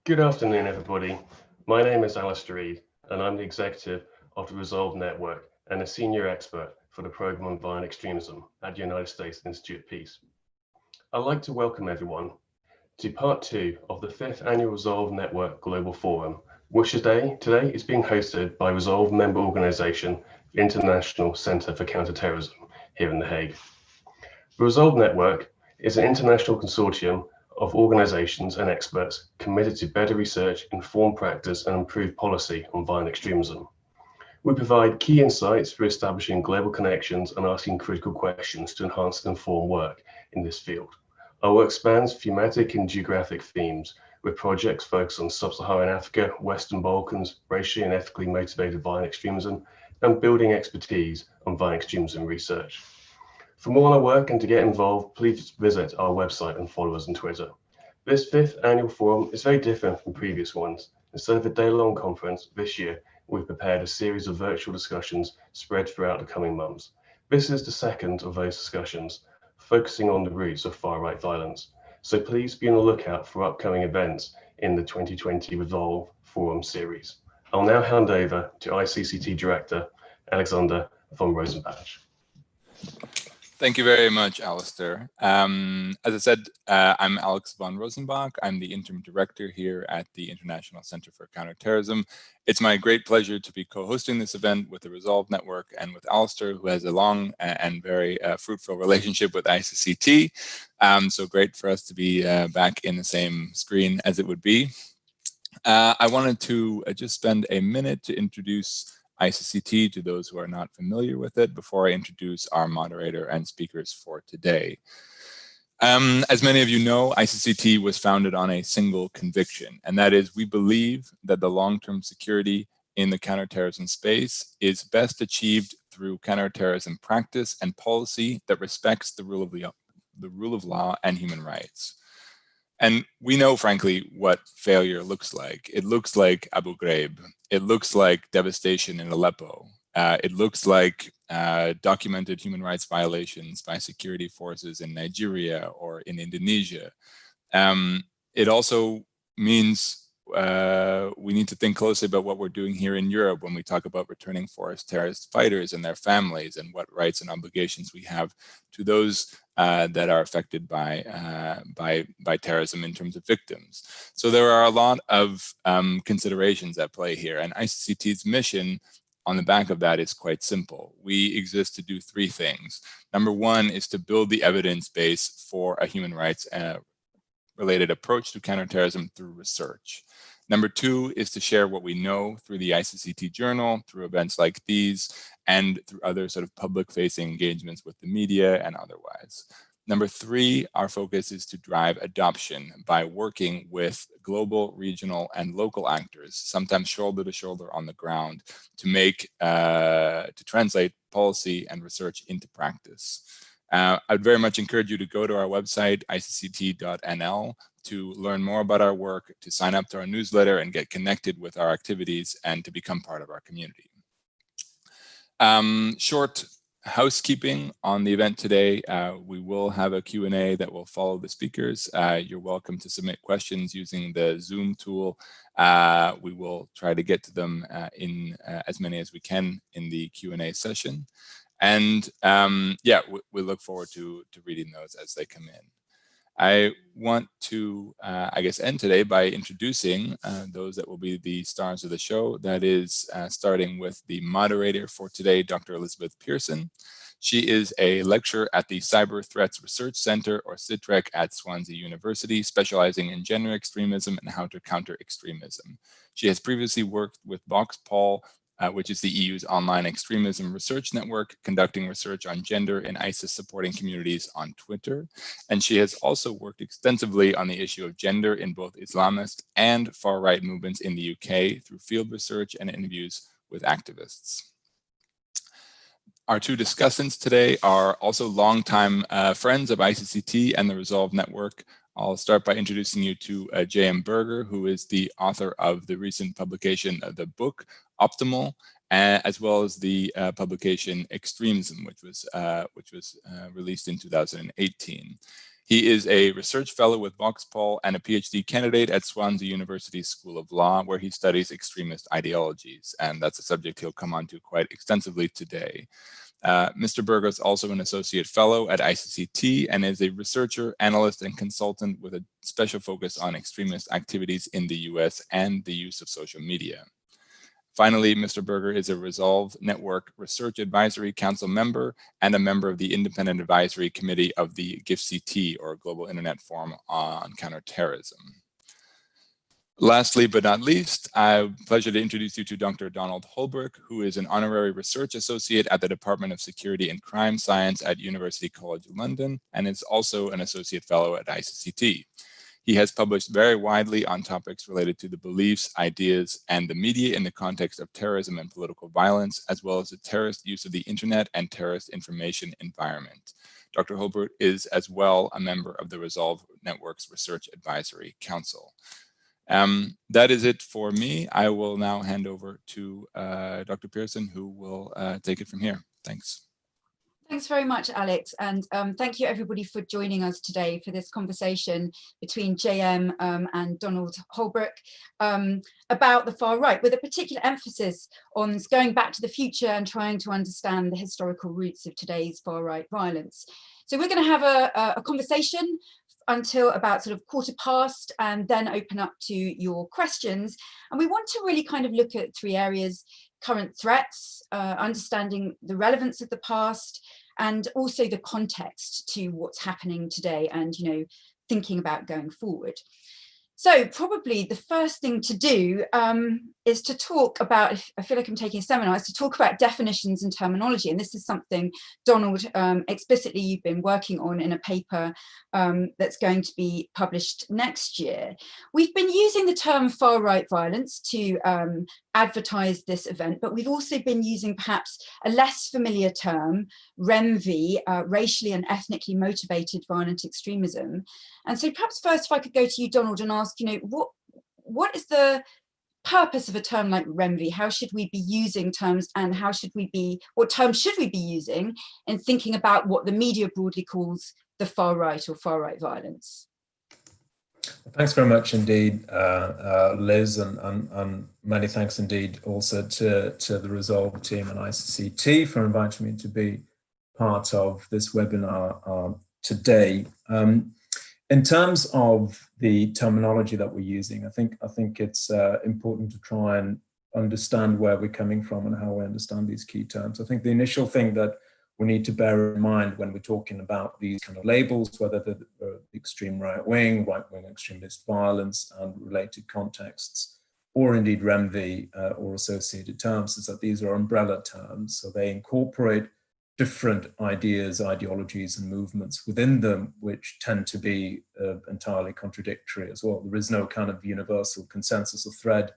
Good afternoon, everybody. My name is Alistair Reid, and I'm the executive of the Resolve Network and a senior expert for the Program on Violent Extremism at the United States Institute of Peace. I'd like to welcome everyone to part two of the 5th Annual Resolve Network Global Forum, which today is being hosted by Resolve member organization, the International Center for Counter-Terrorism, here in The Hague. The Resolve Network is an international consortium of organizations and experts committed to better research, informed practice, and improved policy on violent extremism. We provide key insights for establishing global connections and asking critical questions to enhance and inform work in this field. Our work spans thematic and geographic themes, with projects focused on sub-Saharan Africa, Western Balkans, racially and ethically motivated violent extremism, and building expertise on violent extremism research. For more on our work and to get involved, please visit our website and follow us on Twitter. This 5th annual forum is very different from previous ones. Instead of a day-long conference, this year we've prepared a series of virtual discussions spread throughout the coming months. This is the second of those discussions, focusing on the roots of far-right violence. So please be on the lookout for upcoming events in the 2020 Resolve Forum series. I'll now hand over to ICCT Director, Alexander von Rosenbach. Thank you very much, Alistair. As I said, I'm Alex von Rosenbach. I'm the interim director here at the International Center for Counter-Terrorism. It's my great pleasure to be co-hosting this event with the Resolve Network and with Alistair, who has a long and very fruitful relationship with ICCT. So great for us to be back in the same screen as it would be. I wanted to just spend a minute to introduce ICCT to those who are not familiar with it before I introduce our moderator and speakers for today. As many of you know, ICCT was founded on a single conviction, and that is we believe that the long-term security in the counterterrorism space is best achieved through counterterrorism practice and policy that respects the rule of law and human rights. And we know, frankly, what failure looks like. It looks like Abu Ghraib. It looks like devastation in Aleppo. It looks like documented human rights violations by security forces in Nigeria or in Indonesia. It also means we need to think closely about what we're doing here in Europe when we talk about returning forest terrorist fighters and their families and what rights and obligations we have to those that are affected by terrorism in terms of victims. So there are a lot of considerations at play here, and ICCT's mission on the back of that is quite simple. We exist to do three things. Number one is to build the evidence base for a human rights related approach to counterterrorism through research. Number two is to share what we know through the ICCT journal, through events like these, and through other sort of public-facing engagements with the media and otherwise. Number three, our focus is to drive adoption by working with global, regional, and local actors, sometimes shoulder to shoulder on the ground, to translate policy and research into practice. I'd very much encourage you to go to our website, icct.nl, to learn more about our work, to sign up to our newsletter and get connected with our activities and to become part of our community. Short housekeeping on the event today. We will have a Q&A that will follow the speakers. You're welcome to submit questions using the Zoom tool. We will try to get to them in as many as we can in the Q&A session. And yeah, we look forward to reading those as they come in. I want to, I guess, end today by introducing those that will be the stars of the show. That is starting with the moderator for today, Dr. Elizabeth Pearson. She is a lecturer at the Cyber Threats Research Center, or CITREC, at Swansea University, specializing in gender extremism and how to counter extremism. She has previously worked with VoxPol, which is the EU's online extremism research network, conducting research on gender in ISIS supporting communities on Twitter. And she has also worked extensively on the issue of gender in both Islamist and far-right movements in the UK through field research and interviews with activists. Our two discussants today are also longtime friends of ICCT and the Resolve Network. I'll start by introducing you to J.M. Berger, who is the author of the recent publication of the book Optimal, as well as the publication Extremism, which was released in 2018. He is a research fellow with Voxpol and a PhD candidate at Swansea University School of Law, where he studies extremist ideologies. And that's a subject he'll come on to quite extensively today. Mr. Berger is also an associate fellow at ICCT and is a researcher, analyst, and consultant with a special focus on extremist activities in the US and the use of social media. Finally, Mr. Berger is a Resolve Network Research Advisory Council member and a member of the Independent Advisory Committee of the GIFCT, or Global Internet Forum on Counter-Terrorism. Lastly, but not least, I have the pleasure to introduce you to Dr. Donald Holbrook, who is an honorary research associate at the Department of Security and Crime Science at University College London, and is also an associate fellow at ICCT. He has published very widely on topics related to the beliefs, ideas, and the media in the context of terrorism and political violence, as well as the terrorist use of the internet and terrorist information environment. Dr. Holbrook is as well a member of the Resolve Network's Research Advisory Council. That is it for me. I will now hand over to Dr. Pearson, who will take it from here. Thanks. Thanks very much, Alex, and thank you everybody for joining us today for this conversation between JM and Donald Holbrook about the far right, with a particular emphasis on going back to the future and trying to understand the historical roots of today's far right violence. So we're going to have a conversation until about sort of 15:15 and then open up to your questions. And we want to really kind of look at three areas: current threats, understanding the relevance of the past, and also the context to what's happening today and, you know, thinking about going forward. So probably the first thing to do is to talk about, I feel like I'm taking a seminar, is to talk about definitions and terminology. And this is something, Donald, explicitly you've been working on in a paper that's going to be published next year. We've been using the term far-right violence to advertise this event, but we've also been using perhaps a less familiar term, REMV, racially and ethnically motivated violent extremism. And so perhaps first, if I could go to you, Donald, and ask, you know, what is the purpose of a term like REMV? How should we be using terms, and what terms should we be using in thinking about what the media broadly calls the far right or far right violence? Thanks very much indeed, Liz, and many thanks indeed also to the Resolve team and ICCT for inviting me to be part of this webinar today. In terms of the terminology that we're using, I think it's important to try and understand where we're coming from and how we understand these key terms. I think the initial thing that we need to bear in mind when we're talking about these kind of labels, whether they're extreme right-wing extremist violence and related contexts, or indeed REMV or associated terms, is that these are umbrella terms. So they incorporate different ideas, ideologies, and movements within them, which tend to be entirely contradictory as well. There is no kind of universal consensus or thread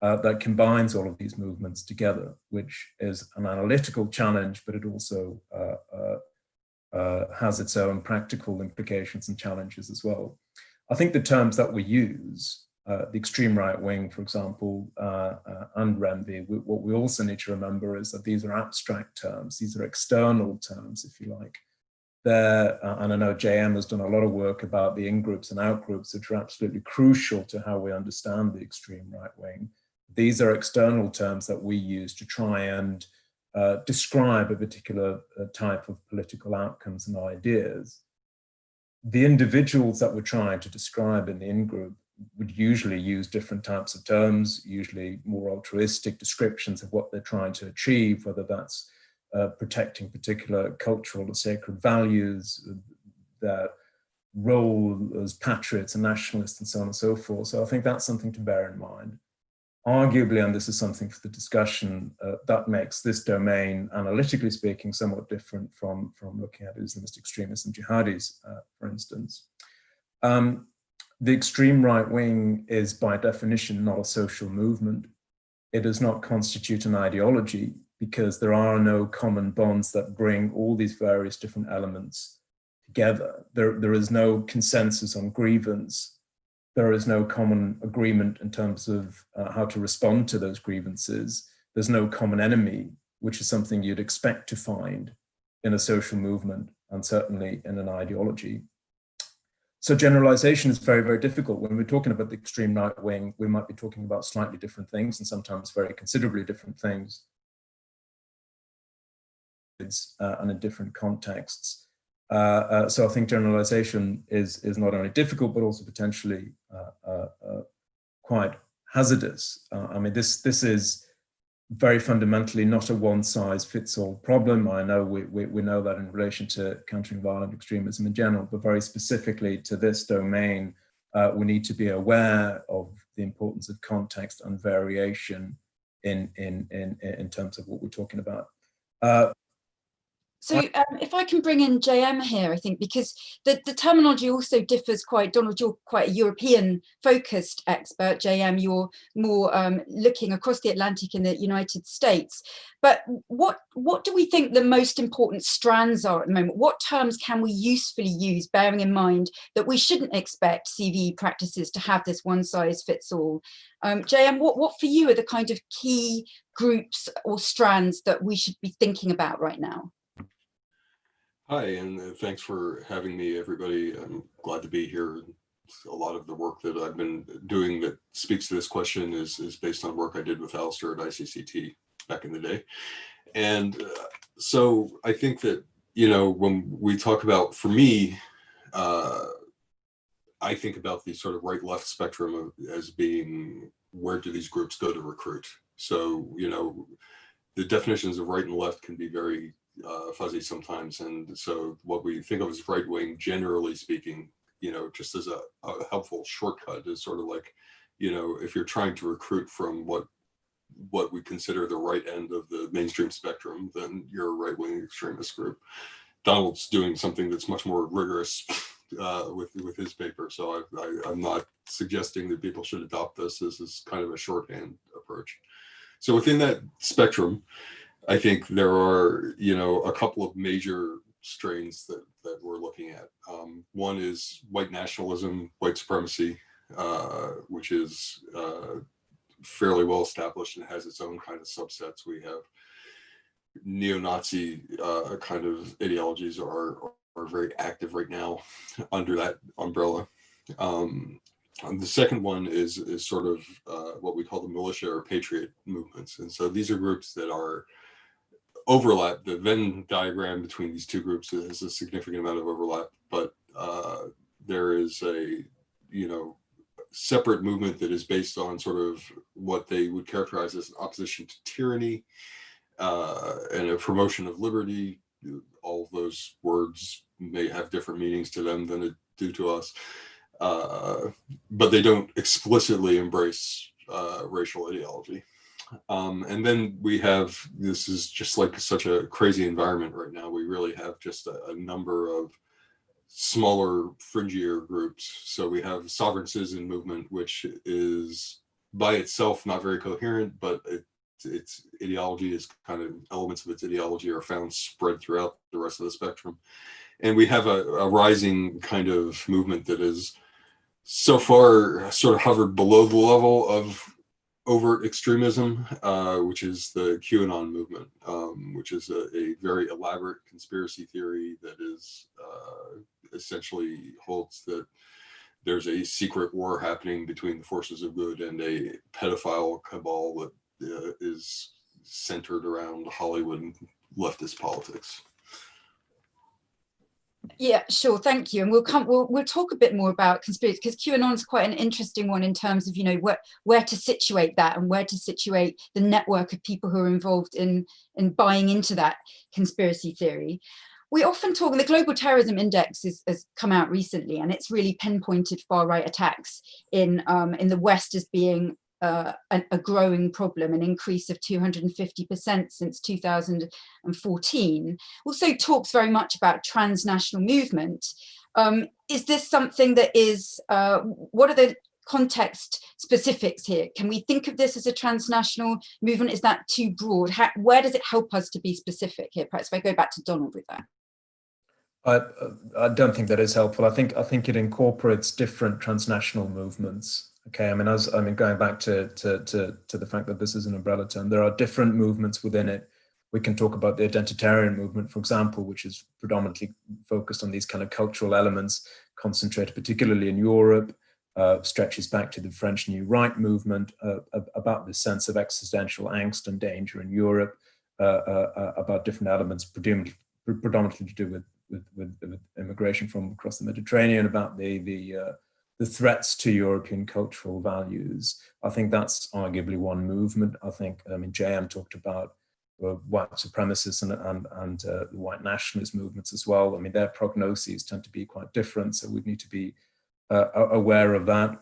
that combines all of these movements together, which is an analytical challenge, but it also has its own practical implications and challenges as well. I think the terms that we use, the extreme right wing, for example, and REMV, what we also need to remember is that these are abstract terms. These are external terms, if you like. And I know JM has done a lot of work about the in-groups and out-groups, which are absolutely crucial to how we understand the extreme right wing. These are external terms that we use to try and describe a particular type of political outcomes and ideas. The individuals that we're trying to describe in the in-group would usually use different types of terms, usually more altruistic descriptions of what they're trying to achieve, whether that's protecting particular cultural or sacred values, their role as patriots and nationalists, and so on and so forth. So I think that's something to bear in mind. Arguably, and this is something for the discussion, that makes this domain, analytically speaking, somewhat different from looking at Islamist extremists and jihadis, for instance. The extreme right wing is by definition not a social movement. It does not constitute an ideology because there are no common bonds that bring all these various different elements together. There is no consensus on grievance. There is no common agreement in terms of how to respond to those grievances. There's no common enemy, which is something you'd expect to find in a social movement and certainly in an ideology. So generalization is very, very difficult. When we're talking about the extreme right wing, we might be talking about slightly different things and sometimes very considerably different things and in different contexts. So I think generalization is not only difficult, but also potentially quite hazardous. I mean, this is very fundamentally not a one-size-fits-all problem. I know we know that in relation to countering violent extremism in general, but very specifically to this domain, we need to be aware of the importance of context and variation in terms of what we're talking about. So if I can bring in JM here, I think, because the terminology also differs quite. Donald, you're quite a European focused expert. JM, you're more looking across the Atlantic in the United States. But what do we think the most important strands are at the moment? What terms can we usefully use, bearing in mind that we shouldn't expect CVE practices to have this one size fits all? JM, what for you are the kind of key groups or strands that we should be thinking about right now? Hi, and thanks for having me, everybody. I'm glad to be here. A lot of the work that I've been doing that speaks to this question is based on work I did with Alistair at ICCT back in the day. And so I think that, you know, when we talk about, for me, I think about the sort of right-left spectrum as being, where do these groups go to recruit? So, you know, the definitions of right and left can be very fuzzy sometimes, and so what we think of as right wing, generally speaking, you know, just as a helpful shortcut, is sort of like, you know, if you're trying to recruit from what we consider the right end of the mainstream spectrum, then you're a right wing extremist group. Donald's doing something that's much more rigorous with his paper, so I'm not suggesting that people should adopt this. This is kind of a shorthand approach. So within that spectrum, I think there are, you know, a couple of major strains that we're looking at. One is white nationalism, white supremacy, which is fairly well established and has its own kind of subsets. We have neo-Nazi kind of ideologies are very active right now under that umbrella. The second one is sort of what we call the militia or patriot movements. And so these are groups that are overlap. The Venn diagram between these two groups has a significant amount of overlap, but there is a, you know, separate movement that is based on sort of what they would characterize as an opposition to tyranny and a promotion of liberty. All of those words may have different meanings to them than it do to us, but they don't explicitly embrace racial ideology. And then we have, this is just like such a crazy environment right now, we really have just a number of smaller, fringier groups. So we have sovereign citizen movement, which is by itself not very coherent, but its ideology is kind of, elements of its ideology are found spread throughout the rest of the spectrum. And we have a rising kind of movement that is so far sort of hovered below the level of overt extremism, which is the QAnon movement, which is a very elaborate conspiracy theory that is essentially holds that there's a secret war happening between the forces of good and a pedophile cabal that is centered around Hollywood and leftist politics. Yeah, sure. Thank you. And we'll talk a bit more about conspiracy, because QAnon is quite an interesting one in terms of, you know, where to situate that and where to situate the network of people who are involved in buying into that conspiracy theory. We often talk, the Global Terrorism Index has come out recently, and it's really pinpointed far-right attacks in the West as being a growing problem, an increase of 250% since 2014. Also talks very much about transnational movement. Is this something that is, what are the context specifics here? Can we think of this as a transnational movement? Is that too broad? Where does it help us to be specific here? Perhaps if I go back to Donald with that. I don't think that is helpful. I think it incorporates different transnational movements. Okay, I mean, going back to the fact that this is an umbrella term, there are different movements within it. We can talk about the identitarian movement, for example, which is predominantly focused on these kind of cultural elements, concentrated particularly in Europe, stretches back to the French New Right movement, about the sense of existential angst and danger in Europe, about different elements predominantly to do with immigration from across the Mediterranean, about the threats to European cultural values. I think that's arguably one movement. I mean, JM talked about white supremacists and the white nationalist movements as well. I mean, their prognoses tend to be quite different, so we need to be aware of that.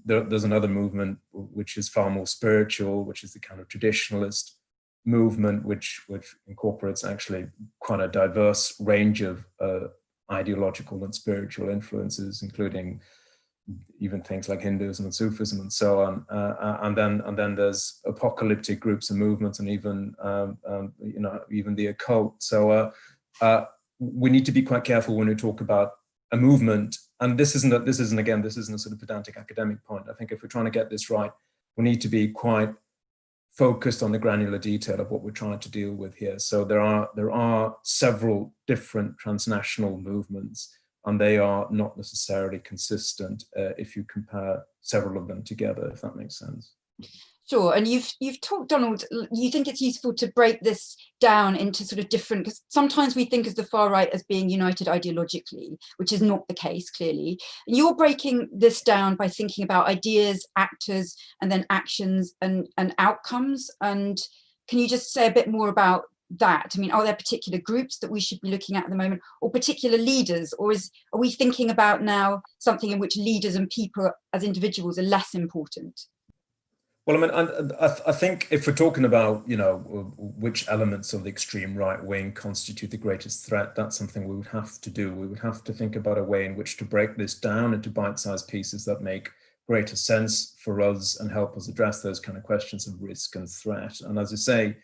There's another movement which is far more spiritual, which is the kind of traditionalist movement, which incorporates actually quite a diverse range of ideological and spiritual influences, including even things like Hinduism and Sufism and so on. And then there's apocalyptic groups and movements, and even even the occult. So we need to be quite careful when we talk about a movement. And this isn't a sort of pedantic academic point. I think if we're trying to get this right, we need to be quite focused on the granular detail of what we're trying to deal with here. So there are several different transnational movements, and they are not necessarily consistent if you compare several of them together, if that makes sense. Sure, and you've talked, Donald, you think it's useful to break this down into sort of different, because sometimes we think of the far right as being united ideologically, which is not the case, clearly. And you're breaking this down by thinking about ideas, actors, and then actions and outcomes. And can you just say a bit more about that? I mean, are there particular groups that we should be looking at the moment, or particular leaders, or are we thinking about now something in which leaders and people as individuals are less important? Well, I mean, I think if we're talking about, which elements of the extreme right wing constitute the greatest threat, that's something we would have to do. We would have to think about a way in which to break this down into bite-sized pieces that make greater sense for us and help us address those kind of questions of risk and threat. And as I say,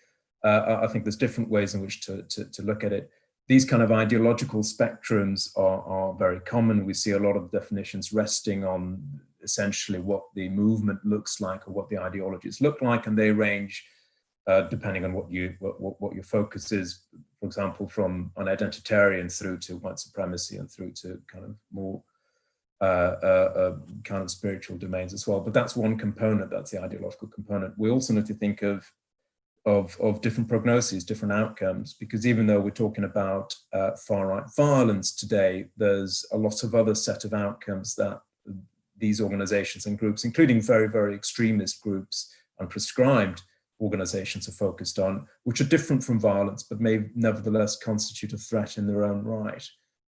I think there's different ways in which to look at it. These kind of ideological spectrums are very common. We see a lot of definitions resting on essentially what the movement looks like or what the ideologies look like, and they range depending on what your focus is. For example, from an identitarian through to white supremacy and through to kind of more kind of spiritual domains as well. But that's one component. That's the ideological component. We also need to think of different prognoses, different outcomes, because even though we're talking about far-right violence today, there's a lot of other set of outcomes that these organizations and groups, including very, very extremist groups and prescribed organizations, are focused on, which are different from violence, but may nevertheless constitute a threat in their own right.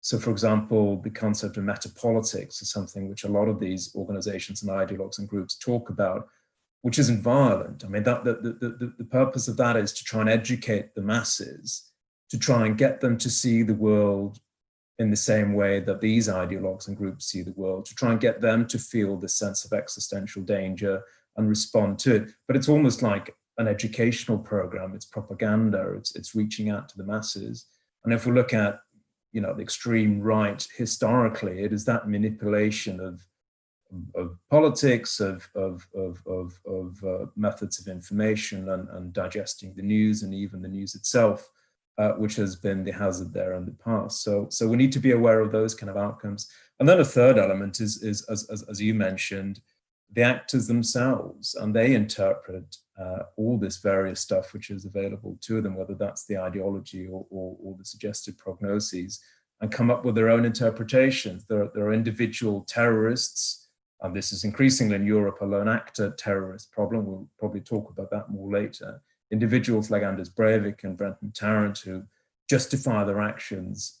So, for example, the concept of metapolitics is something which a lot of these organizations and ideologues and groups talk about, which isn't violent. I mean, the purpose of that is to try and educate the masses, to try and get them to see the world in the same way that these ideologues and groups see the world, to try and get them to feel this sense of existential danger and respond to it. But it's almost like an educational program. It's propaganda. It's reaching out to the masses. And if we look at, the extreme right historically, it is that manipulation of politics, of methods of information and digesting the news and even the news itself, which has been the hazard there in the past. So we need to be aware of those kind of outcomes. And then a third element is as you mentioned, the actors themselves, and they interpret all this various stuff which is available to them, whether that's the ideology or the suggested prognoses, and come up with their own interpretations. There are individual terrorists, and this is increasingly in Europe a lone actor terrorist problem. We'll probably talk about that more later. Individuals like Anders Breivik and Brenton Tarrant who justify their actions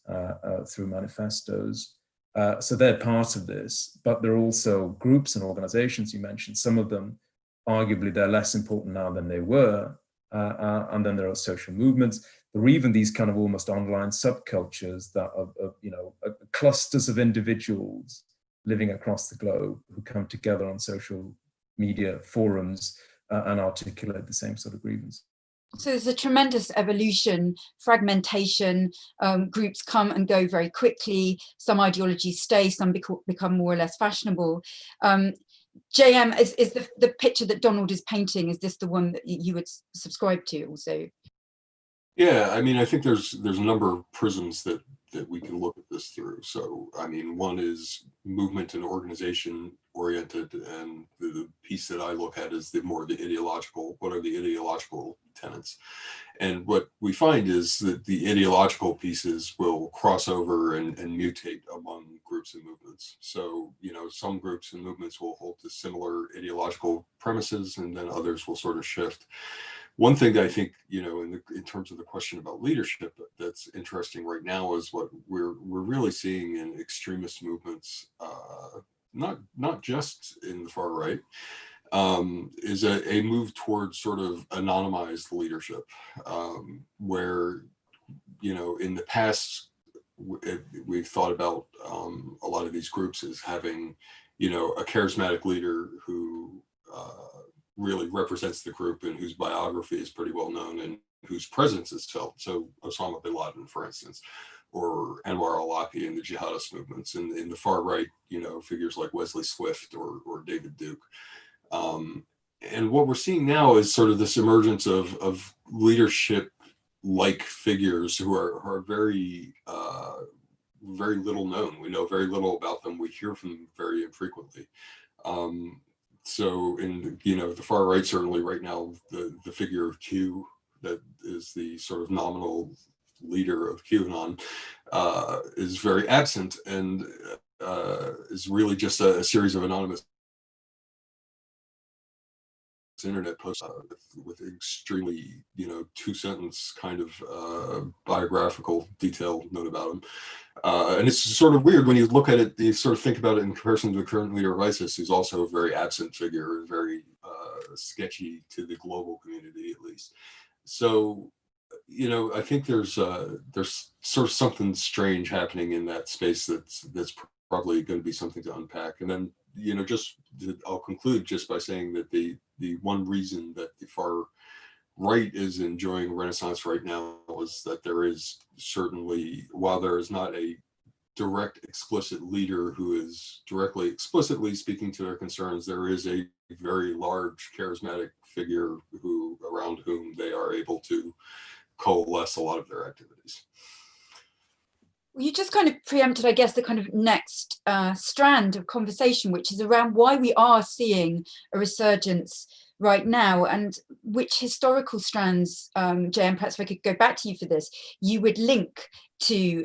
through manifestos. So they're part of this, but there are also groups and organizations you mentioned. Some of them, arguably, they're less important now than they were. And then there are social movements. There are even these kind of almost online subcultures that are clusters of individuals living across the globe who come together on social media forums and articulate the same sort of grievance. So there's a tremendous evolution, fragmentation, groups come and go very quickly, some ideologies stay, some become more or less fashionable. JM, is the picture that Donald is painting, is this the one that you would subscribe to also? Yeah, I mean, I think there's a number of prisms that we can look at this through. So, I mean, one is movement and organization oriented, and the piece that I look at is the ideological. What are the ideological tenets? And what we find is that the ideological pieces will cross over and mutate among groups and movements. So, you know, some groups and movements will hold to similar ideological premises, and then others will sort of shift. One thing that I think, you know, in terms of the question about leadership, that's interesting right now is what we're really seeing in extremist movements, not just in the far right, is a move towards sort of anonymized leadership, where, you know, in the past, we've thought about a lot of these groups as having, you know, a charismatic leader who really represents the group and whose biography is pretty well known and whose presence is felt. So Osama bin Laden, for instance, or Anwar al-Awlaki in the jihadist movements. And in the far right, you know, figures like Wesley Swift or David Duke. And what we're seeing now is sort of this emergence of leadership-like figures who are very, very little known. We know very little about them. We hear from them very infrequently. So in, you know, the far right, certainly right now, the figure of Q, that is the sort of nominal leader of QAnon, is very absent, and is really just a series of anonymous internet posts with extremely, you know, 2-sentence kind of biographical detail known about him. And it's sort of weird when you look at it, you sort of think about it in comparison to the current leader of ISIS, who's also a very absent figure and very sketchy to the global community, at least. So, you know, I think there's sort of something strange happening in that space that's probably going to be something to unpack. And then, you know, I'll conclude just by saying that the one reason that the far right is enjoying renaissance right now is that there is certainly, while there is not a direct explicit leader who is directly explicitly speaking to their concerns, there is a very large charismatic figure around whom they are able to coalesce a lot of their activities. You just kind of preempted, I guess, the kind of next strand of conversation, which is around why we are seeing a resurgence right now, and which historical strands, JM, perhaps if I could go back to you for this, you would link to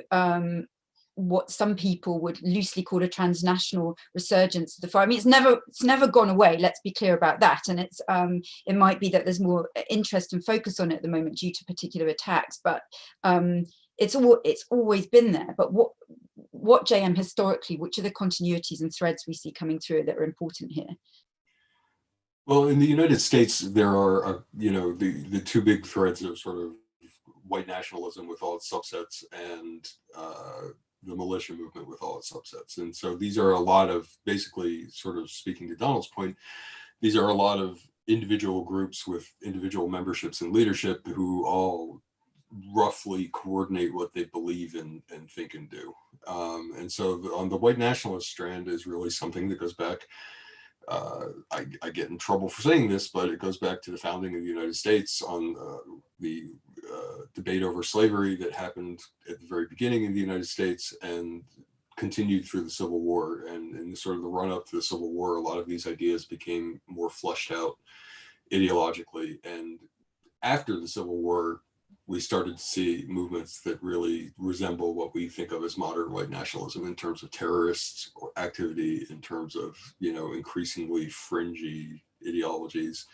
what some people would loosely call a transnational resurgence of the far. I mean, it's never gone away. Let's be clear about that. And it might be that there's more interest and focus on it at the moment due to particular attacks, but it's always been there. But what JM historically, which are the continuities and threads we see coming through that are important here? Well, in the United States, there are, you know, the two big threads of sort of white nationalism with all its subsets and the militia movement with all its subsets. And so these are a lot of, basically, sort of speaking to Donald's point, these are a lot of individual groups with individual memberships and leadership who all roughly coordinate what they believe in and think and do. And so on the white nationalist strand is really something that goes back, I get in trouble for saying this, but it goes back to the founding of the United States on the debate over slavery that happened at the very beginning of the United States and continued through the Civil War. And in sort of the run up to the Civil War, a lot of these ideas became more fleshed out ideologically. And after the Civil War, we started to see movements that really resemble what we think of as modern white nationalism in terms of terrorist activity, in terms of, you know, increasingly fringy ideologies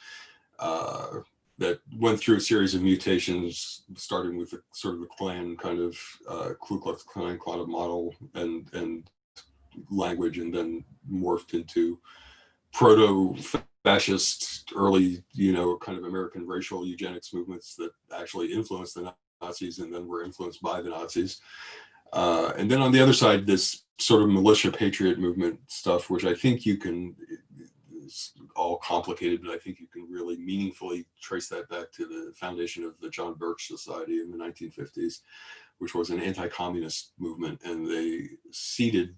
that went through a series of mutations, starting with the sort of the Klan kind of Ku Klux Klan kind of model and language, and then morphed into proto-fascist, early, you know, kind of American racial eugenics movements that actually influenced the Nazis and then were influenced by the Nazis. And then on the other side, this sort of militia patriot movement stuff, which I think you can, is all complicated, but I think you can really meaningfully trace that back to the foundation of the John Birch Society in the 1950s, which was an anti-communist movement. And they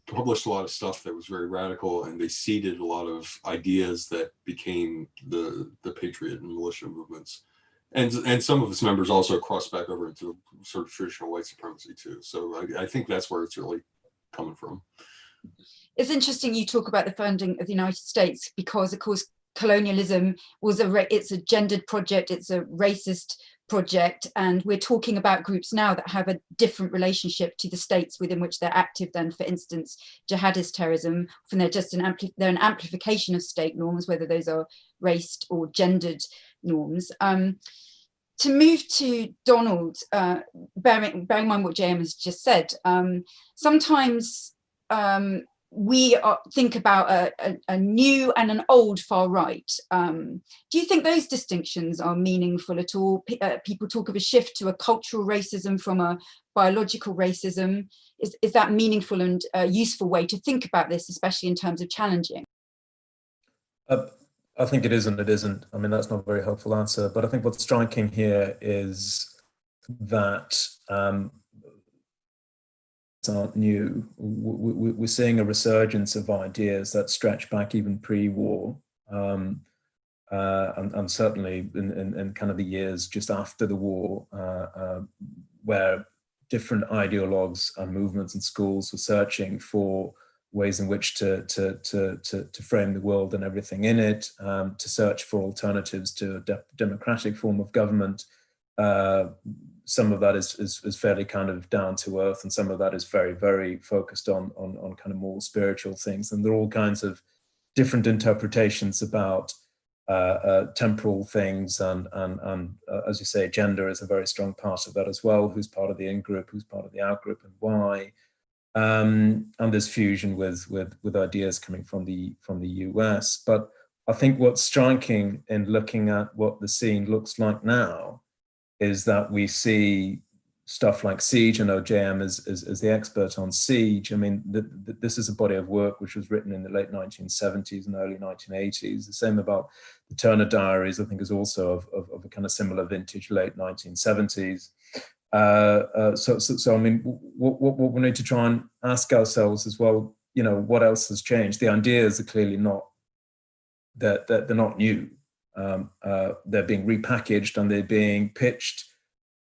published a lot of stuff that was very radical, and they seeded a lot of ideas that became the patriot and militia movements And some of its members also cross back over into sort of traditional white supremacy too. So I think that's where it's really coming from. It's interesting you talk about the founding of the United States, because of course colonialism was it's a gendered project, it's a racist project, and we're talking about groups now that have a different relationship to the states within which they're active than, for instance, jihadist terrorism. Often they're just they're an amplification of state norms, whether those are race or gendered norms. To move to Donald, bearing in mind what JM has just said, sometimes we think about a new and an old far right. Do you think those distinctions are meaningful at all? People talk of a shift to a cultural racism from a biological racism. Is that meaningful and a useful way to think about this, especially in terms of challenging? I think it is and it isn't. I mean, that's not a very helpful answer, but I think what's striking here is that aren't new. We're seeing a resurgence of ideas that stretch back even pre-war, and certainly in kind of the years just after the war, where different ideologues and movements and schools were searching for ways in which to frame the world and everything in it, to search for alternatives to a democratic form of government. Some of that is fairly kind of down to earth, and some of that is very, very focused on kind of more spiritual things. And there are all kinds of different interpretations about temporal things, and as you say, gender is a very strong part of that as well. Who's part of the in-group, who's part of the out-group, and why? And there's fusion with ideas coming from the US. But I think what's striking in looking at what the scene looks like now is that we see stuff like Siege. I know JM is the expert on Siege. I mean, this is a body of work which was written in the late 1970s and early 1980s. The same about the Turner Diaries, I think, is also of a kind of similar vintage, late 1970s. So I mean, what we need to try and ask ourselves as well, you know, what else has changed? The ideas are clearly not, they're not new. They're being repackaged and they're being pitched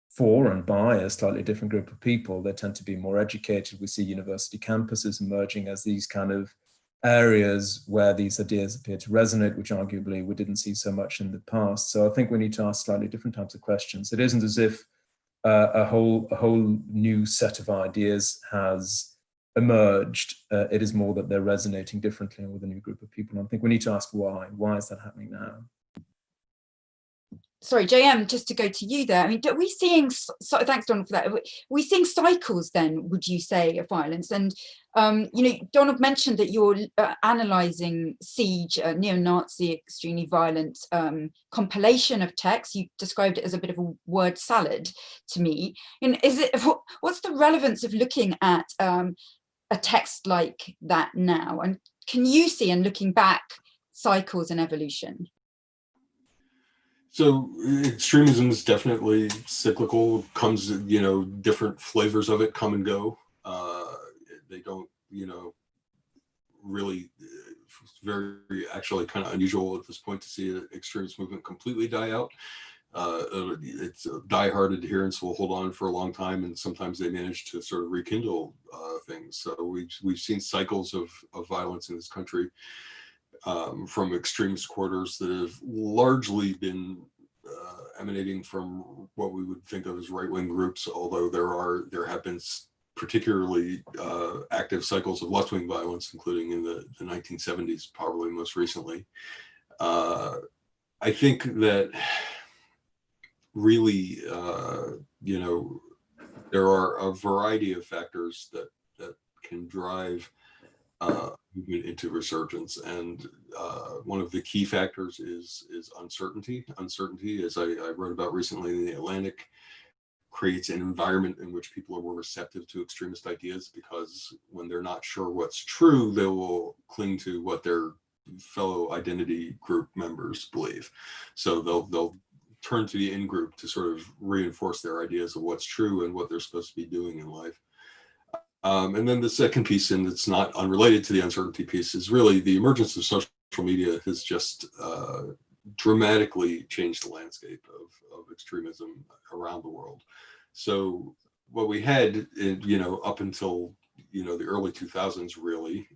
for and by a slightly different group of people. They tend to be more educated. We see university campuses emerging as these kind of areas where these ideas appear to resonate, which arguably we didn't see so much in the past. So I think we need to ask slightly different types of questions. It isn't as if a whole new set of ideas has emerged. It is more that they're resonating differently with a new group of people. And I think we need to ask why. Why is that happening now? Sorry, JM, just to go to you there. I mean, are we seeing, thanks Donald for that. Are we seeing cycles then, would you say, of violence? And, you know, Donald mentioned that you're analysing Siege, a neo-Nazi, extremely violent compilation of texts. You described it as a bit of a word salad to me. And what's the relevance of looking at a text like that now? And can you see, and looking back, cycles and evolution? So extremism is definitely cyclical, comes, you know, different flavors of it come and go. They don't, you know, really, very actually kind of unusual at this point to see an extremist movement completely die out. It's die-hard adherents will hold on for a long time, and sometimes they manage to sort of rekindle things. So we've seen cycles of violence in this country. From extremist quarters that have largely been emanating from what we would think of as right-wing groups, although there have been particularly active cycles of left-wing violence, including in the 1970s, probably most recently. I think that really, you know, there are a variety of factors that can drive movement into resurgence, and one of the key factors is uncertainty. Uncertainty, as I wrote about recently in the Atlantic, creates an environment in which people are more receptive to extremist ideas, because when they're not sure what's true, they will cling to what their fellow identity group members believe. So they'll turn to the in-group to sort of reinforce their ideas of what's true and what they're supposed to be doing in life. And then the second piece, and it's not unrelated to the uncertainty piece, is really the emergence of social media has just dramatically changed the landscape of extremism around the world. So what we had, up until the early 2000s really,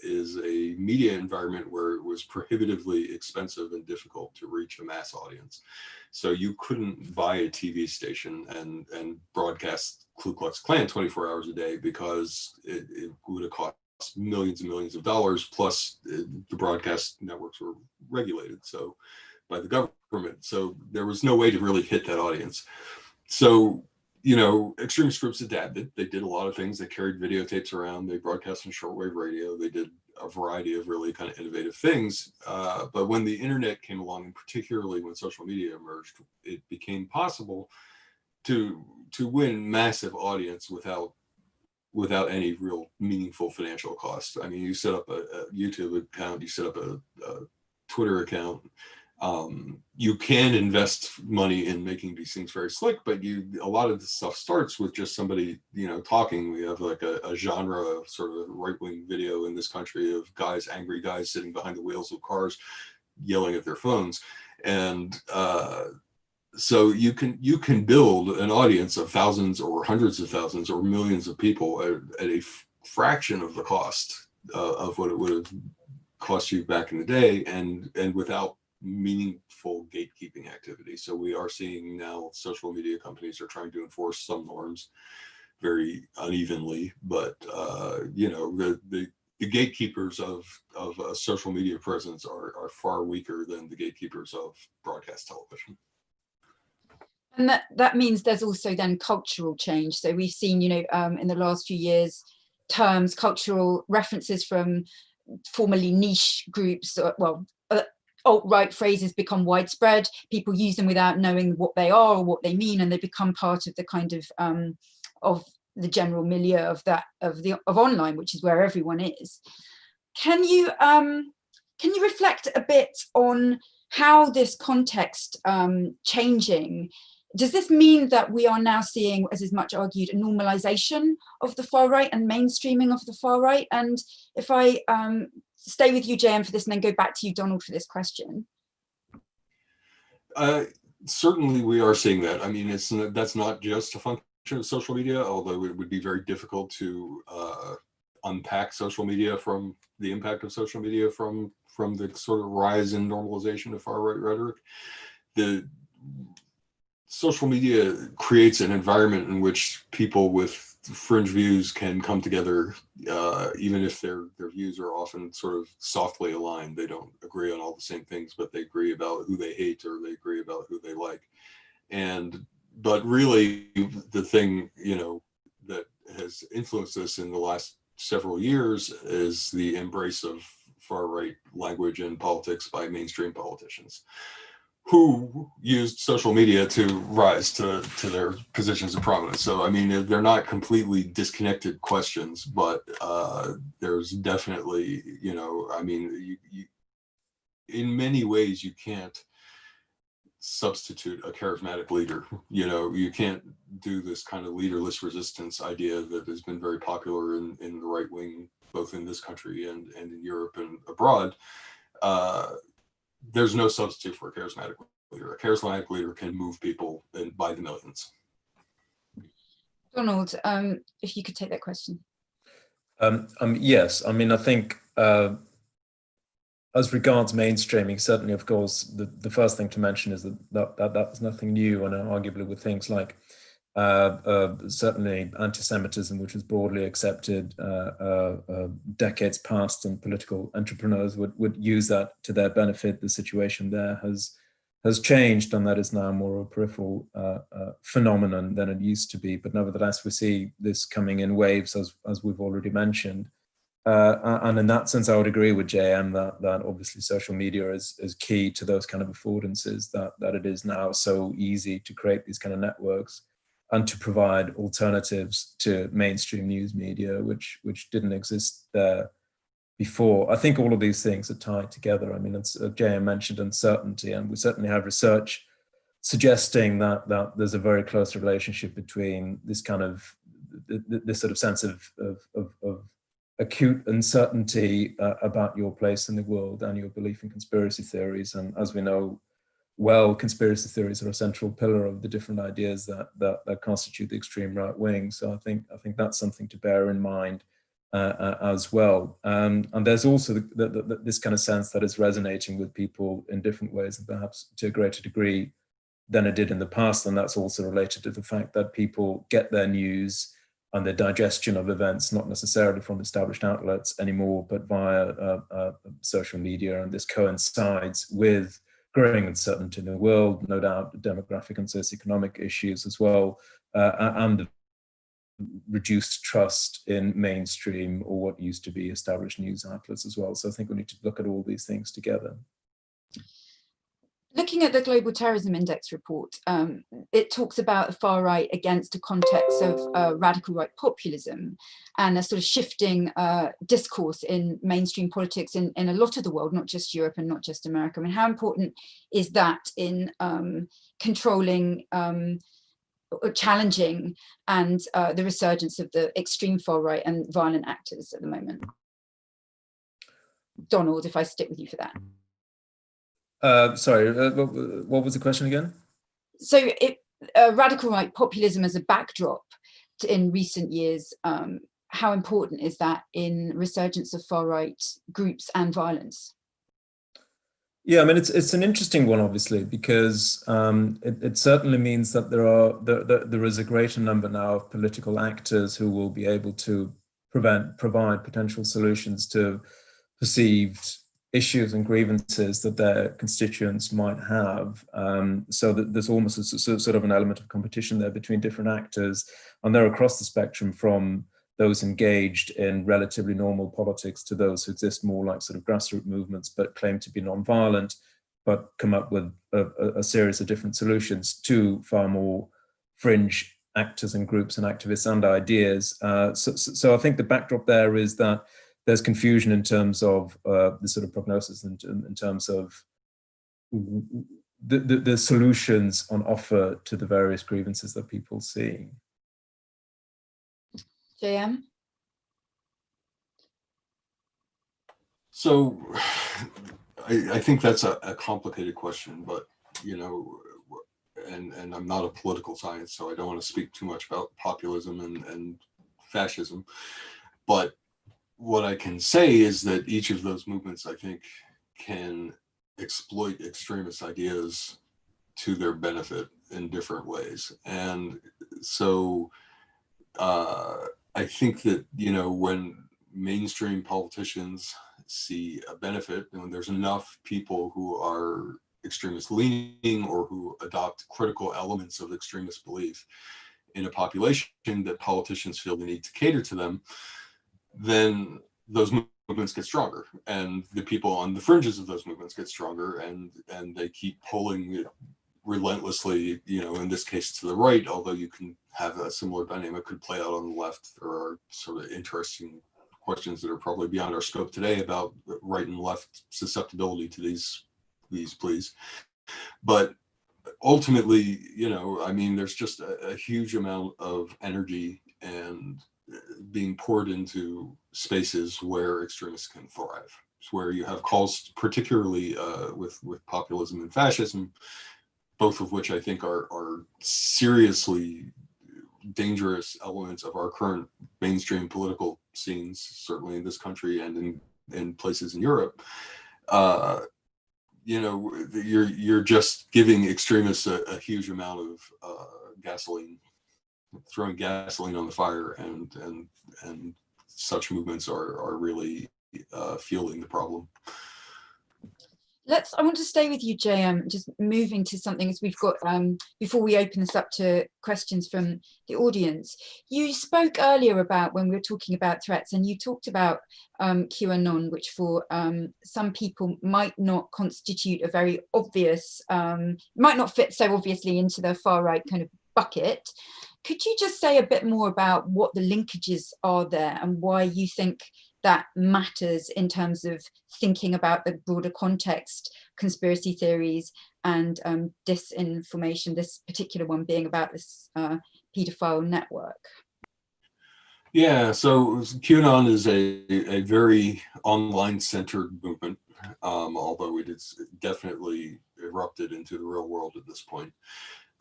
is a media environment where it was prohibitively expensive and difficult to reach a mass audience. So you couldn't buy a TV station and broadcast Ku Klux Klan 24 hours a day, because it would have cost millions and millions of dollars, plus the broadcast networks were regulated by the government. So there was no way to really hit that audience. So extremist groups adapted. They did a lot of things. They carried videotapes around. They broadcast on shortwave radio. They did a variety of really kind of innovative things. But when the internet came along, and particularly when social media emerged, it became possible to win massive audience without any real meaningful financial cost. I mean, you set up a YouTube account, you set up a Twitter account. You can invest money in making these things very slick, but a lot of the stuff starts with just somebody, talking. We have like a genre of sort of right-wing video in this country of angry guys sitting behind the wheels of cars, yelling at their phones. And so you can build an audience of thousands or hundreds of thousands or millions of people at a fraction of the cost of what it would have cost you back in the day, and without meaningful gatekeeping activity. So we are seeing now social media companies are trying to enforce some norms very unevenly, but the gatekeepers of a social media presence are far weaker than the gatekeepers of broadcast television. And that means there's also then cultural change. So we've seen, in the last few years, cultural references from formerly niche groups, alt-right phrases become widespread. People use them without knowing what they are or what they mean, and they become part of the kind of the general milieu of online, which is where everyone is. Can you reflect a bit on how this context changing? Does this mean that we are now seeing, as is much argued, a normalization of the far right and mainstreaming of the far right? And if I stay with you, JM, for this, and then go back to you, Donald, for this question. Certainly we are seeing that. I mean, that's not just a function of social media, although it would be very difficult to unpack social media from the impact of social media from the sort of rise in normalization of far right rhetoric. The social media creates an environment in which people with fringe views can come together, even if their views are often sort of softly aligned. They don't agree on all the same things, but they agree about who they hate or they agree about who they like. But really the thing, that has influenced us in the last several years is the embrace of far right language and politics by mainstream politicians, who used social media to rise to their positions of prominence. So, I mean, they're not completely disconnected questions, but there's definitely, in many ways, you can't substitute a charismatic leader. You can't do this kind of leaderless resistance idea that has been very popular in the right wing, both in this country and in Europe and abroad. There's no substitute for a charismatic leader. A charismatic leader can move people by the millions. Donald, if you could take that question. Yes, I mean, I think as regards mainstreaming, certainly, of course, the first thing to mention is that's nothing new, and arguably with things like certainly anti-Semitism, which was broadly accepted decades past, and political entrepreneurs would use that to their benefit. The situation there has changed, and that is now more a peripheral phenomenon than it used to be. But nevertheless, we see this coming in waves, as we've already mentioned. And in that sense, I would agree with JM that obviously social media is key to those kind of affordances, that it is now so easy to create these kind of networks and to provide alternatives to mainstream news media, which didn't exist there before. I think all of these things are tied together. I mean, as JM mentioned, uncertainty, and we certainly have research suggesting that there's a very close relationship between this kind of this sort of sense of acute uncertainty about your place in the world and your belief in conspiracy theories. And as we know well, conspiracy theories are a central pillar of the different ideas that constitute the extreme right wing. So I think that's something to bear in mind as well. And there's also this kind of sense that is resonating with people in different ways, and perhaps to a greater degree than it did in the past. And that's also related to the fact that people get their news and their digestion of events, not necessarily from established outlets anymore, but via social media. And this coincides with growing uncertainty in the world, no doubt demographic and socioeconomic issues as well, and reduced trust in mainstream or what used to be established news outlets as well. So I think we need to look at all these things together. Looking at the Global Terrorism Index report, it talks about the far right against a context of radical right populism and a sort of shifting discourse in mainstream politics in a lot of the world, not just Europe and not just America. I mean, how important is that in controlling or challenging and the resurgence of the extreme far right and violent actors at the moment? Donald, if I stick with you for that. Sorry, what was the question again? So radical right populism as a backdrop in recent years, how important is that in resurgence of far right groups and violence? Yeah, I mean, it's an interesting one, obviously, because it certainly means that there is a greater number now of political actors who will be able to provide potential solutions to perceived issues and grievances that their constituents might have. So that there's almost a sort of an element of competition there between different actors, and they're across the spectrum from those engaged in relatively normal politics to those who exist more like sort of grassroots movements but claim to be non-violent, but come up with a series of different solutions to far more fringe actors and groups and activists and ideas. So I think the backdrop there is that there's confusion in terms of the sort of prognosis in terms of the solutions on offer to the various grievances that people see. JM? So I think that's a complicated question, but, you know, and I'm not a political science, so I don't want to speak too much about populism and fascism. But what I can say is that each of those movements, I think, can exploit extremist ideas to their benefit in different ways. And so I think that, you know, when mainstream politicians see a benefit, and when there's enough people who are extremist leaning or who adopt critical elements of extremist belief in a population that politicians feel they need to cater to them, then those movements get stronger, and the people on the fringes of those movements get stronger, and they keep pulling it relentlessly, you know, in this case to the right, although you can have a similar dynamic could play out on the left. There are sort of interesting questions that are probably beyond our scope today about right and left susceptibility to these pleas. But ultimately, you know, I mean, there's just a huge amount of energy and being poured into spaces where extremists can thrive. It's where you have calls, particularly with populism and fascism, both of which I think are seriously dangerous elements of our current mainstream political scenes, certainly in this country and in places in Europe. You know, you're just giving extremists a huge amount of gasoline, throwing gasoline on the fire, and such movements are really fueling the problem. I want to stay with you, JM, just moving to something as we've got, before we open this up to questions from the audience. You spoke earlier about when we were talking about threats, and you talked about QAnon, which for some people might not constitute a very obvious, might not fit so obviously into the far right kind of bucket. Could you just say a bit more about what the linkages are there and why you think that matters in terms of thinking about the broader context, conspiracy theories and disinformation, this particular one being about this paedophile network? Yeah, so QAnon is a very online-centered movement, although it is definitely erupted into the real world at this point.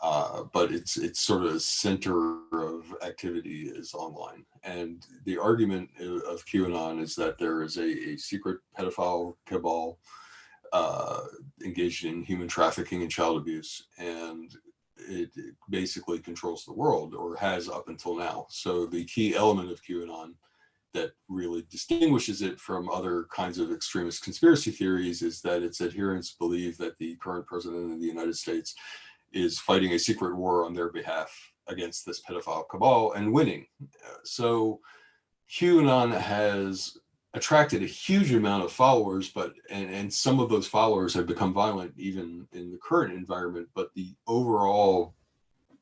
But it's sort of center of activity is online. And the argument of QAnon is that there is a secret pedophile cabal engaged in human trafficking and child abuse, and it basically controls the world, or has up until now. So the key element of QAnon that really distinguishes it from other kinds of extremist conspiracy theories is that its adherents believe that the current president of the United States is fighting a secret war on their behalf against this pedophile cabal and winning. So QAnon has attracted a huge amount of followers, and some of those followers have become violent even in the current environment. But the overall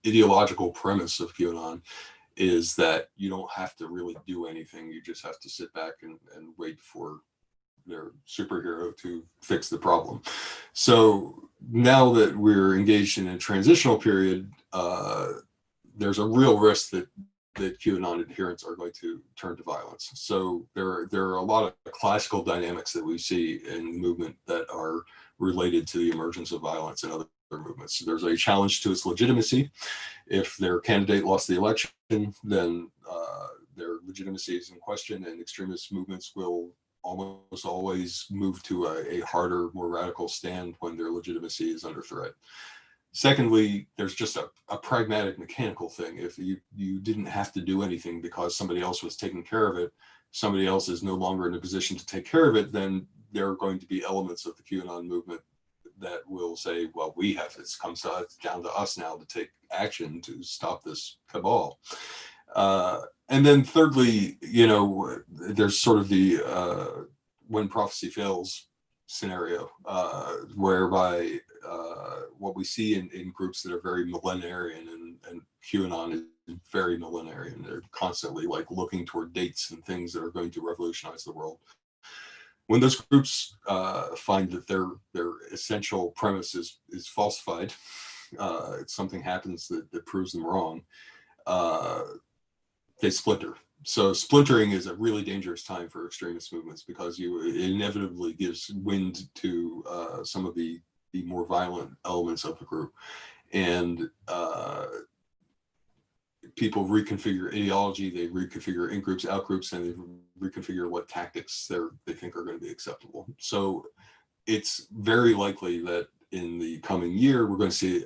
ideological premise of QAnon is that you don't have to really do anything. You just have to sit back and wait for their superhero to fix the problem. So now that we're engaged in a transitional period, there's a real risk that QAnon adherents are going to turn to violence. So there are a lot of classical dynamics that we see in the movement that are related to the emergence of violence in other movements. So there's a challenge to its legitimacy. If their candidate lost the election, then their legitimacy is in question, and extremist movements will almost always move to a harder, more radical stand when their legitimacy is under threat. Secondly, there's just a pragmatic mechanical thing. If you didn't have to do anything because somebody else was taking care of it, somebody else is no longer in a position to take care of it, then there are going to be elements of the QAnon movement that will say, well, it comes down to us now to take action to stop this cabal. And then thirdly, there's sort of the when prophecy fails scenario, whereby what we see in groups that are very millenarian, and QAnon is very millenarian. They're constantly like looking toward dates and things that are going to revolutionize the world. When those groups find that their essential premise is falsified, something happens that proves them wrong, they splinter. So splintering is a really dangerous time for extremist movements, because it inevitably gives wind to some of the more violent elements of the group. And people reconfigure ideology, they reconfigure in-groups, out-groups, and they reconfigure what tactics they think are going to be acceptable. So it's very likely that in the coming year, we're going to see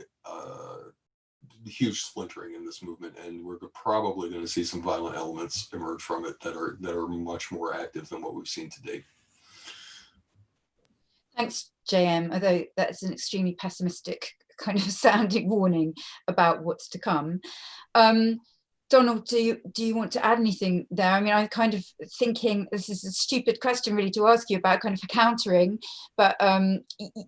huge splintering in this movement, and we're probably going to see some violent elements emerge from it that are much more active than what we've seen to date. Thanks, JM, although that's an extremely pessimistic kind of sounding warning about what's to come. Donald, do you want to add anything there? I mean, I'm kind of thinking, this is a stupid question really to ask you about kind of countering, but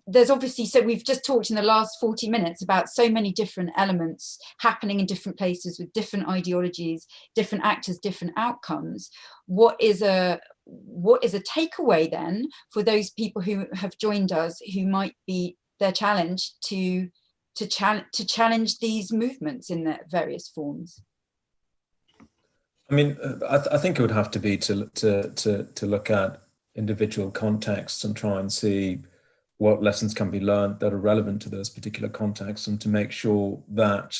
there's obviously, so we've just talked in the last 40 minutes about so many different elements happening in different places with different ideologies, different actors, different outcomes. What is a takeaway then for those people who have joined us, who might be their challenge to challenge these movements in their various forms? I mean, I think it would have to be to look at individual contexts and try and see what lessons can be learned that are relevant to those particular contexts, and to make sure that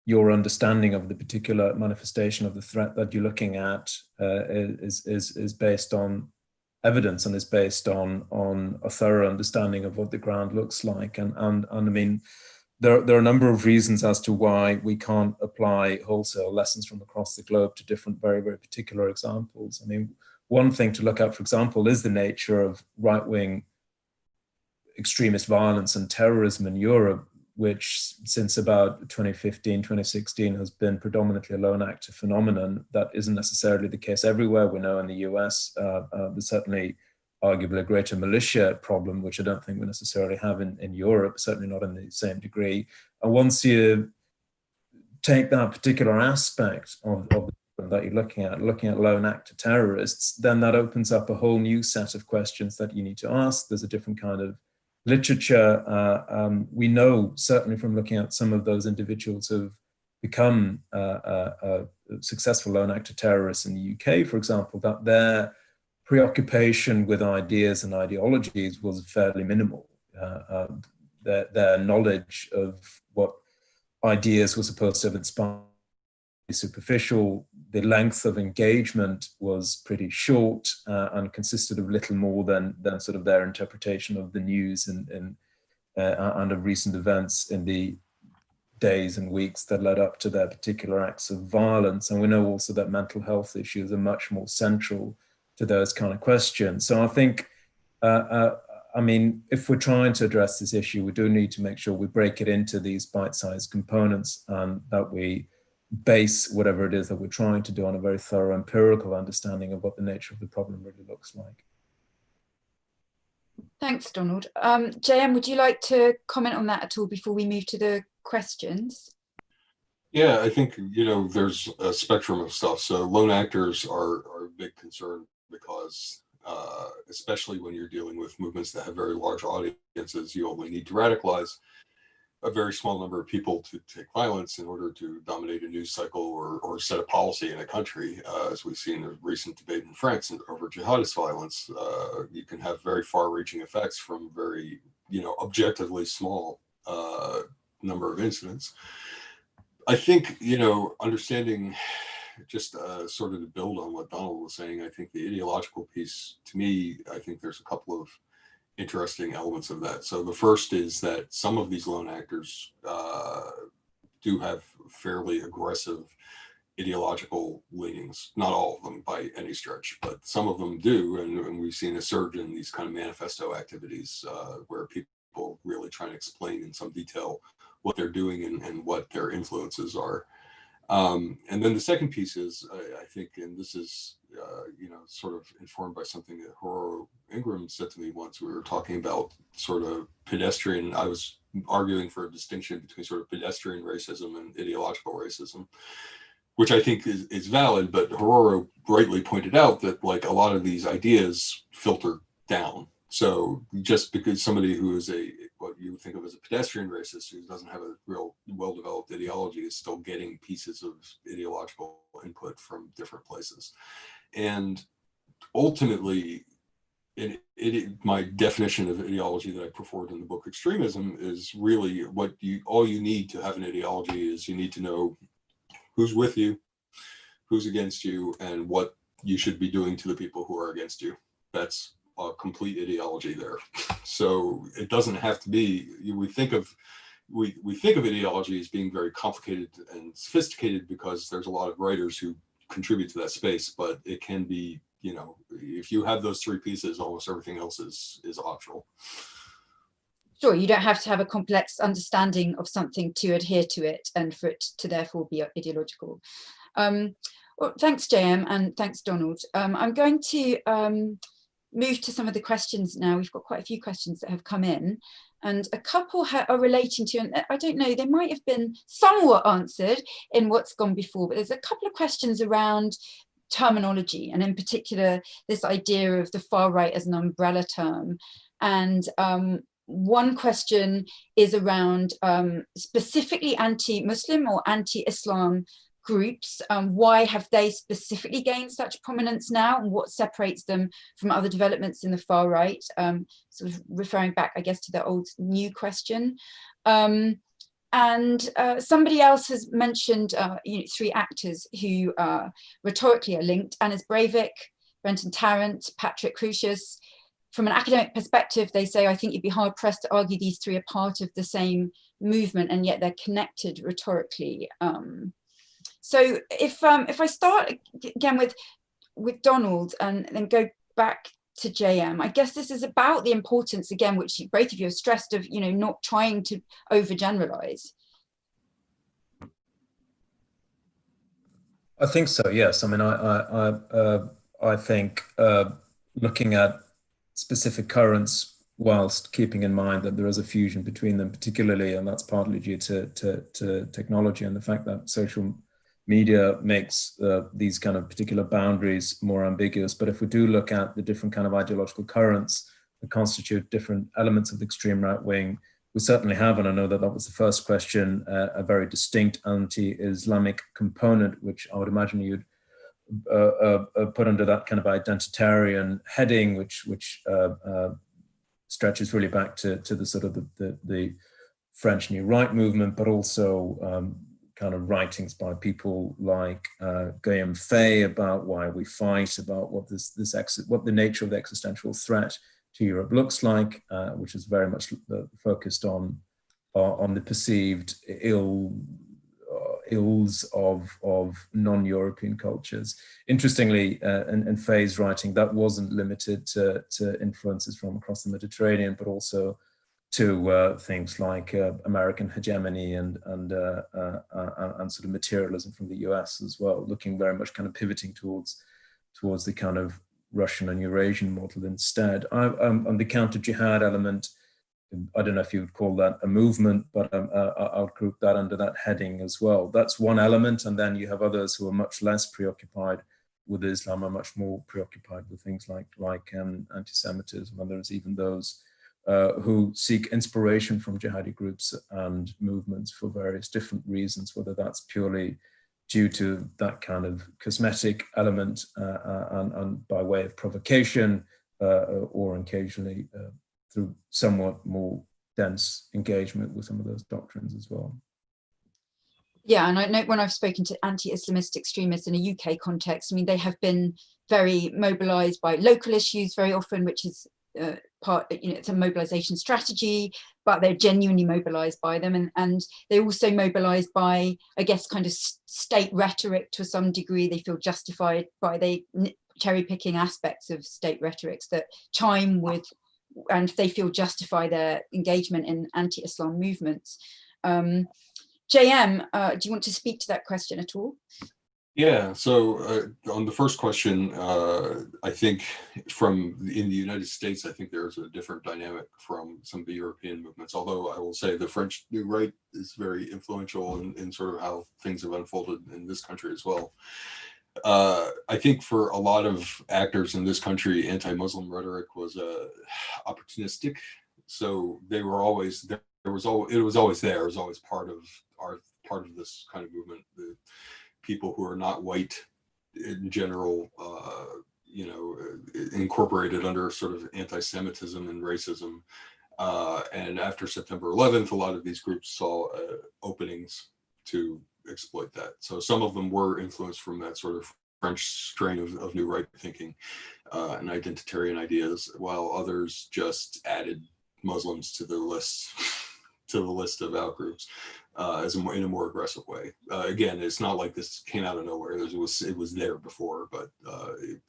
your understanding of the particular manifestation of the threat that you're looking at is based on evidence, and is based on a thorough understanding of what the ground looks like. And I mean, there are a number of reasons as to why we can't apply wholesale lessons from across the globe to different very, very particular examples. I mean, one thing to look at, for example, is the nature of right-wing extremist violence and terrorism in Europe, which since about 2015, 2016 has been predominantly a lone actor phenomenon. That isn't necessarily the case everywhere. We know in the US, there's certainly arguably a greater militia problem, which I don't think we necessarily have in Europe, certainly not in the same degree. And once you take that particular aspect of that you're looking at lone actor terrorists, then that opens up a whole new set of questions that you need to ask. There's a different kind of literature. We know, certainly from looking at some of those individuals who've become successful lone actor terrorists in the UK, for example, that their preoccupation with ideas and ideologies was fairly minimal. Their knowledge of what ideas were supposed to have inspired superficial. The length of engagement was pretty short and consisted of little more than sort of their interpretation of the news and of recent events in the days and weeks that led up to their particular acts of violence. And we know also that mental health issues are much more central to those kind of questions. So I think, I mean, if we're trying to address this issue, we do need to make sure we break it into these bite-sized components and that we base whatever it is that we're trying to do on a very thorough empirical understanding of what the nature of the problem really looks like. Thanks, Donald. JM, would you like to comment on that at all before we move to the questions? Yeah, I think, you know, there's a spectrum of stuff. So lone actors are a big concern because especially when you're dealing with movements that have very large audiences, you only need to radicalize a very small number of people to take violence in order to dominate a news cycle or set a policy in a country. As we've seen a recent debate in France over jihadist violence, you can have very far-reaching effects from very, you know, objectively small number of incidents. I think, you know, understanding just sort of to build on what Donald was saying, I think the ideological piece, to me, I think there's a couple of interesting elements of that. So the first is that some of these lone actors do have fairly aggressive ideological leanings. Not all of them by any stretch, but some of them do. And we've seen a surge in these kind of manifesto activities where people really try to explain in some detail what they're doing and what their influences are. And then the second piece is, I think, and this is, you know, sort of informed by something that Horror Ingram said to me once. We were talking about sort of pedestrian, I was arguing for a distinction between sort of pedestrian racism and ideological racism, which I think is valid, but Horror rightly pointed out that like a lot of these ideas filter down. So just because somebody who is what you would think of as a pedestrian racist who doesn't have a real well-developed ideology is still getting pieces of ideological input from different places. And ultimately, my definition of ideology that I put forward in the book Extremism is really all you need to have an ideology is you need to know who's with you, who's against you, and what you should be doing to the people who are against you. That's a complete ideology there. So it doesn't have to be, we think of ideology as being very complicated and sophisticated because there's a lot of writers who contribute to that space, but it can be, you know, if you have those three pieces, almost everything else is optional. Sure, you don't have to have a complex understanding of something to adhere to it and for it to therefore be ideological. Well, thanks, JM, and thanks, Donald. I'm going to move to some of the questions now. We've got quite a few questions that have come in, and a couple are relating to, and I don't know, they might have been somewhat answered in what's gone before, but there's a couple of questions around terminology, and in particular, this idea of the far right as an umbrella term. And one question is around specifically anti-Muslim or anti-Islam groups. Why have they specifically gained such prominence now, and what separates them from other developments in the far right? Sort of referring back, I guess, to the old new question. And somebody else has mentioned you know, three actors who rhetorically are linked: Anas Breivik, Brenton Tarrant, Patrick Crusius. From an academic perspective, they say, I think you'd be hard pressed to argue these three are part of the same movement, and yet they're connected rhetorically. So if I start again with Donald and then go back to JM, I guess this is about the importance, again, which both of you have stressed, of, you know, not trying to overgeneralize. I think so, yes. I mean, I think looking at specific currents whilst keeping in mind that there is a fusion between them, particularly, and that's partly due to technology and the fact that social media makes these kind of particular boundaries more ambiguous. But if we do look at the different kind of ideological currents that constitute different elements of the extreme right wing, we certainly have, and I know that that was the first question, a very distinct anti-Islamic component, which I would imagine you'd put under that kind of identitarian heading, which stretches really back to the sort of the French New Right movement, but also kind of writings by people like Guillaume Fay about why we fight, about what what the nature of the existential threat to Europe looks like, which is very much focused on the perceived ills of non-European cultures. Interestingly, in Fay's writing, that wasn't limited to influences from across the Mediterranean, but also to things like American hegemony and sort of materialism from the US as well, looking very much kind of pivoting towards the kind of Russian and Eurasian model instead. On the counter-jihad element, I don't know if you would call that a movement, but I would group that under that heading as well. That's one element, and then you have others who are much less preoccupied with Islam, are much more preoccupied with things like anti-Semitism, and there's even those who seek inspiration from jihadi groups and movements for various different reasons, whether that's purely due to that kind of cosmetic element and by way of provocation, or occasionally through somewhat more dense engagement with some of those doctrines as well. Yeah, and I know when I've spoken to anti-Islamist extremists in a UK context, I mean, they have been very mobilized by local issues very often, which is it's a mobilization strategy, but they're genuinely mobilized by them, and they're also mobilized by, I guess, kind of state rhetoric to some degree. They feel justified by the cherry picking aspects of state rhetorics that chime with, and they feel justify their engagement in anti-Islam movements. JM, do you want to speak to that question at all? Yeah, so on the first question, I think in the United States, I think there's a different dynamic from some of the European movements, although I will say the French New Right is very influential in sort of how things have unfolded in this country as well. I think for a lot of actors in this country, anti-Muslim rhetoric was opportunistic. So they were always there. It was always there. It was always part of this kind of movement. The people who are not white in general, incorporated under sort of anti-Semitism and racism. And after September 11th, a lot of these groups saw openings to exploit that. So some of them were influenced from that sort of French strain of New Right thinking and identitarian ideas, while others just added Muslims to the list of outgroups in a more aggressive way. Again, it's not like this came out of nowhere. It was there before, but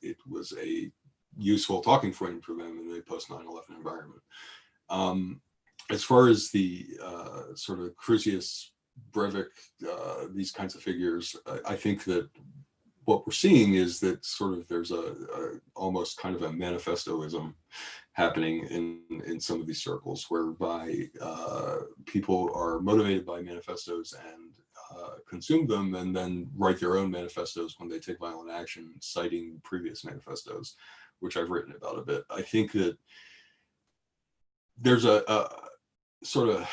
it was a useful talking point for them in the post 9/11 environment. As far as the sort of Crusius, Breivik, these kinds of figures, I think that what we're seeing is that sort of there's a almost kind of a manifestoism happening in some of these circles, whereby people are motivated by manifestos and consume them, and then write their own manifestos when they take violent action, citing previous manifestos, which I've written about a bit. I think that there's a sort of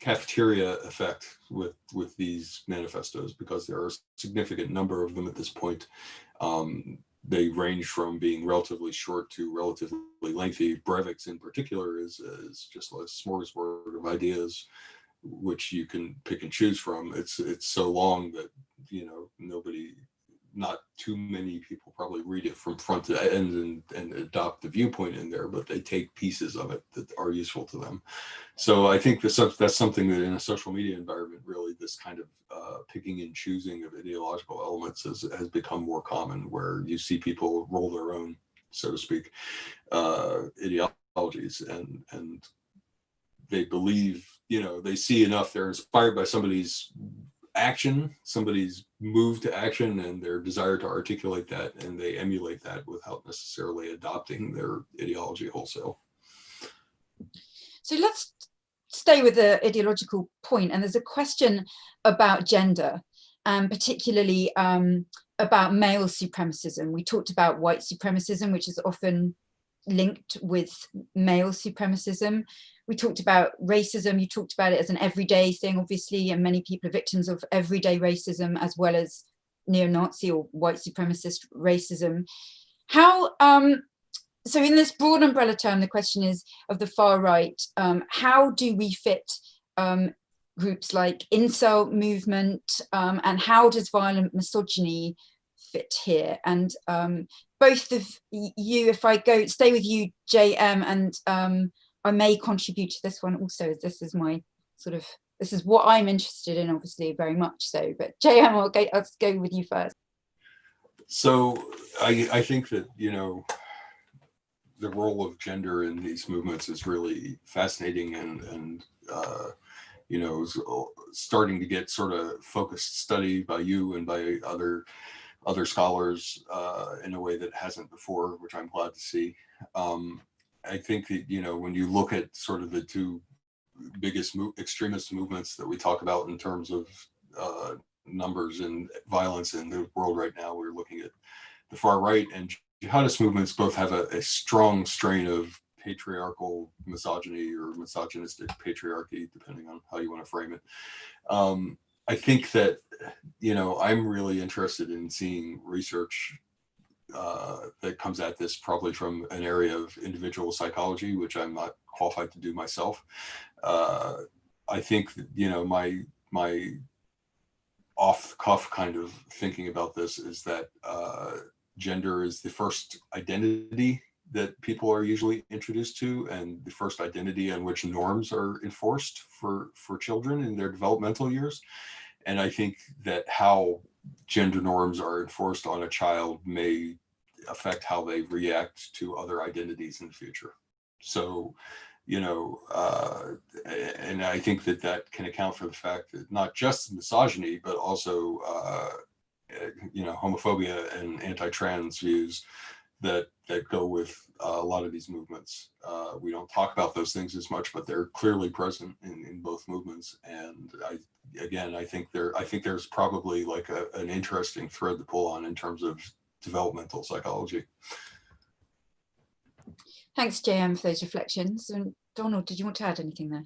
cafeteria effect with these manifestos, because there are a significant number of them at this point. They range from being relatively short to relatively lengthy. Breivik's in particular is just a smorgasbord of ideas, which you can pick and choose from. It's so long that not too many people probably read it from front to end and adopt the viewpoint in there, but they take pieces of it that are useful to them. So I think that's something that in a social media environment, really this kind of picking and choosing of ideological elements has become more common, where you see people roll their own, so to speak, ideologies, and they believe, they see enough, they're inspired by somebody's action, somebody's move to action, and their desire to articulate that, and they emulate that without necessarily adopting their ideology wholesale. So let's stay with the ideological point, and there's a question about gender, and particularly about male supremacism. We talked about white supremacism, which is often linked with male supremacism. we talked about racism. You talked about it as an everyday thing, obviously, and many people are victims of everyday racism as well as neo-Nazi or white supremacist racism. How, so in this broad umbrella term, the question is of the far right, how do we fit groups like incel movement, and how does violent misogyny fit here? And both of you, if I stay with you, JM, and I may contribute to this one also, as this is my sort of, this is what I'm interested in, obviously, very much so. But JM, I'll go with you first. So I think that, you know, the role of gender in these movements is really fascinating and you know, is starting to get sort of focused study by you and by other scholars in a way that hasn't before, which I'm glad to see. I think that, you know, when you look at sort of the two biggest extremist movements that we talk about in terms of numbers and violence in the world right now, we're looking at the far right and jihadist movements. Both have a strong strain of patriarchal misogyny or misogynistic patriarchy, depending on how you want to frame it. I think that, you know, I'm really interested in seeing research that comes at this probably from an area of individual psychology, which I'm not qualified to do myself. I think that, you know, my off-the-cuff kind of thinking about this is that gender is the first identity that people are usually introduced to, and the first identity on which norms are enforced for children in their developmental years. And I think that how gender norms are enforced on a child may affect how they react to other identities in the future. So, you know, and I think that that can account for the fact that not just misogyny, but also, you know, homophobia and anti-trans views that go with a lot of these movements. We don't talk about those things as much, but they're clearly present in both movements. And I think there's probably like an interesting thread to pull on in terms of developmental psychology. Thanks, JM, for those reflections. And Donald, did you want to add anything there?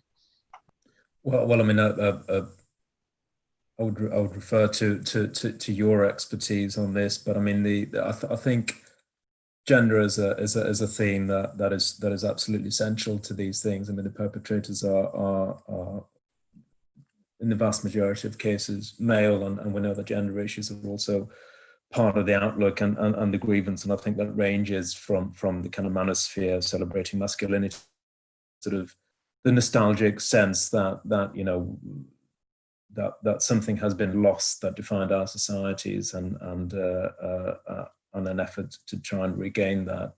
Well, I mean, I would refer to your expertise on this, but I mean, I think gender is a theme that is absolutely central to these things. I mean, the perpetrators are in the vast majority of cases male, and we know that gender issues are also part of the outlook and the grievance. And I think that ranges from the kind of manosphere celebrating masculinity, sort of the nostalgic sense that you know, that something has been lost that defined our societies, and an effort to try and regain that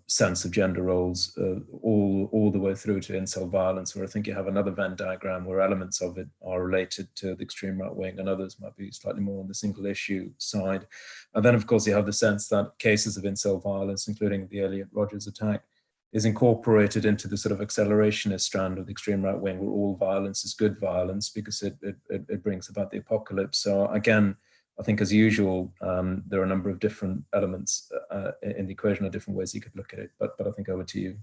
sense of gender roles all the way through to incel violence, where I think you have another Venn diagram where elements of it are related to the extreme right wing and others might be slightly more on the single issue side. And then of course you have the sense that cases of incel violence, including the Elliot Rodgers attack, is incorporated into the sort of accelerationist strand of the extreme right wing, where all violence is good violence because it brings about the apocalypse. So again, I think as usual, there are a number of different elements in the equation, or different ways you could look at it, but I think over to you.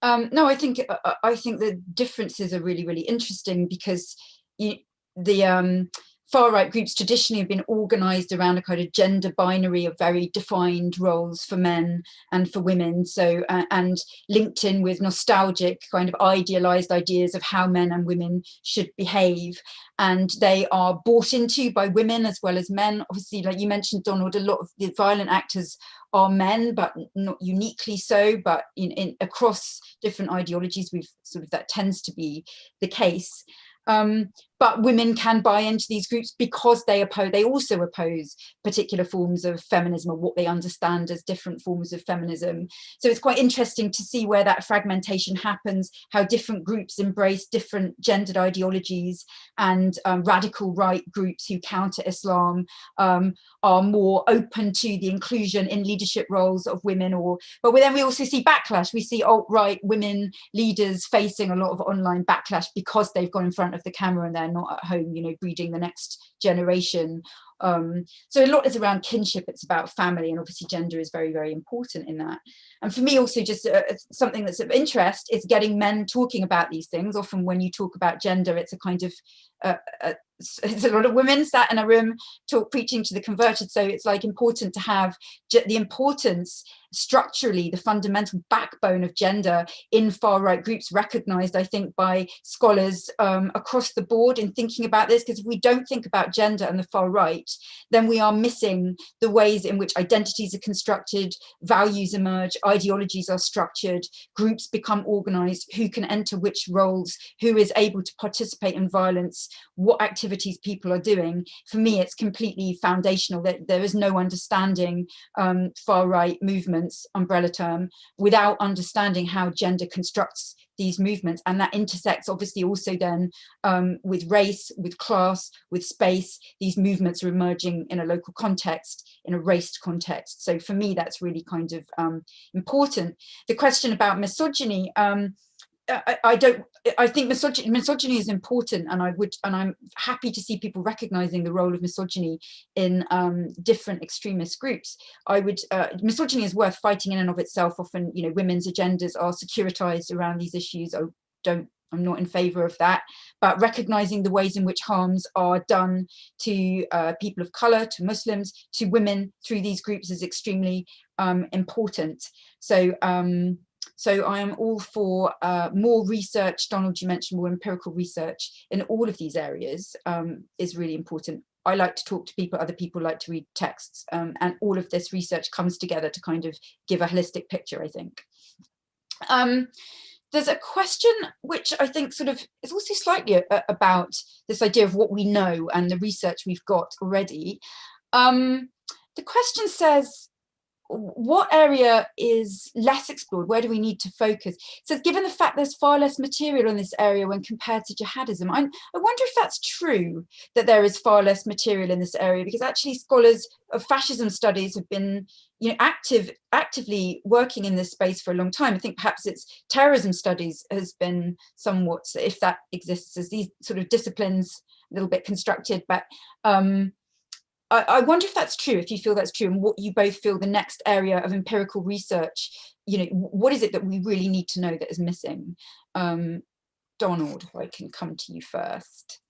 No, I think the differences are really, really interesting, because the far-right groups traditionally have been organized around a kind of gender binary of very defined roles for men and for women, so and linked in with nostalgic kind of idealized ideas of how men and women should behave, and they are bought into by women as well as men. Obviously, like you mentioned, Donald, a lot of the violent actors are men, but not uniquely so, but in across different ideologies, that tends to be the case. But women can buy into these groups because they also oppose particular forms of feminism, or what they understand as different forms of feminism. So it's quite interesting to see where that fragmentation happens, how different groups embrace different gendered ideologies, and radical right groups who counter Islam are more open to the inclusion in leadership roles of women. But then we also see backlash. We see alt-right women leaders facing a lot of online backlash because they've gone in front of the camera and they're not at home, breeding the next generation So a lot is around kinship, it's about family, and obviously gender is very, very important in that. And for me also just something that's of interest is getting men talking about these things. Often when you talk about gender, it's a kind of, it's a lot of women sat in a room preaching to the converted. So it's like important to have the importance structurally, the fundamental backbone of gender in far-right groups recognized, I think, by scholars across the board in thinking about this, because if we don't think about gender and the far right, then we are missing the ways in which identities are constructed, values emerge, ideologies are structured, groups become organized, who can enter which roles, who is able to participate in violence, what activities people are doing. For me, it's completely foundational that there is no understanding far-right movements, umbrella term, without understanding how gender constructs these movements. And that intersects obviously also then with race, with class, with space. These movements are emerging in a local context, in a raced context. So for me, that's really kind of important. The question about misogyny, I think misogyny is important, and I'm happy to see people recognizing the role of misogyny in different extremist groups. Misogyny is worth fighting in and of itself. Often, you know, women's agendas are securitized around these issues. I'm not in favor of that, but recognizing the ways in which harms are done to people of color, to Muslims, to women through these groups is extremely important. So I am all for more research. Donald, you mentioned more empirical research in all of these areas is really important. I like to talk to people, other people like to read texts, and all of this research comes together to kind of give a holistic picture, I think. There's a question which I think sort of is also slightly about this idea of what we know and the research we've got already. The question says, what area is less explored? Where do we need to focus? It says, given the fact there's far less material in this area when compared to jihadism, I wonder if that's true, that there is far less material in this area, because actually scholars of fascism studies have been, you know, actively working in this space for a long time. I think perhaps it's terrorism studies has been somewhat, if that exists, as these sort of disciplines, a little bit constructed, but I wonder if that's true, if you feel that's true, and what you both feel the next area of empirical research, you know, what is it that we really need to know that is missing? Donald, if I can come to you first.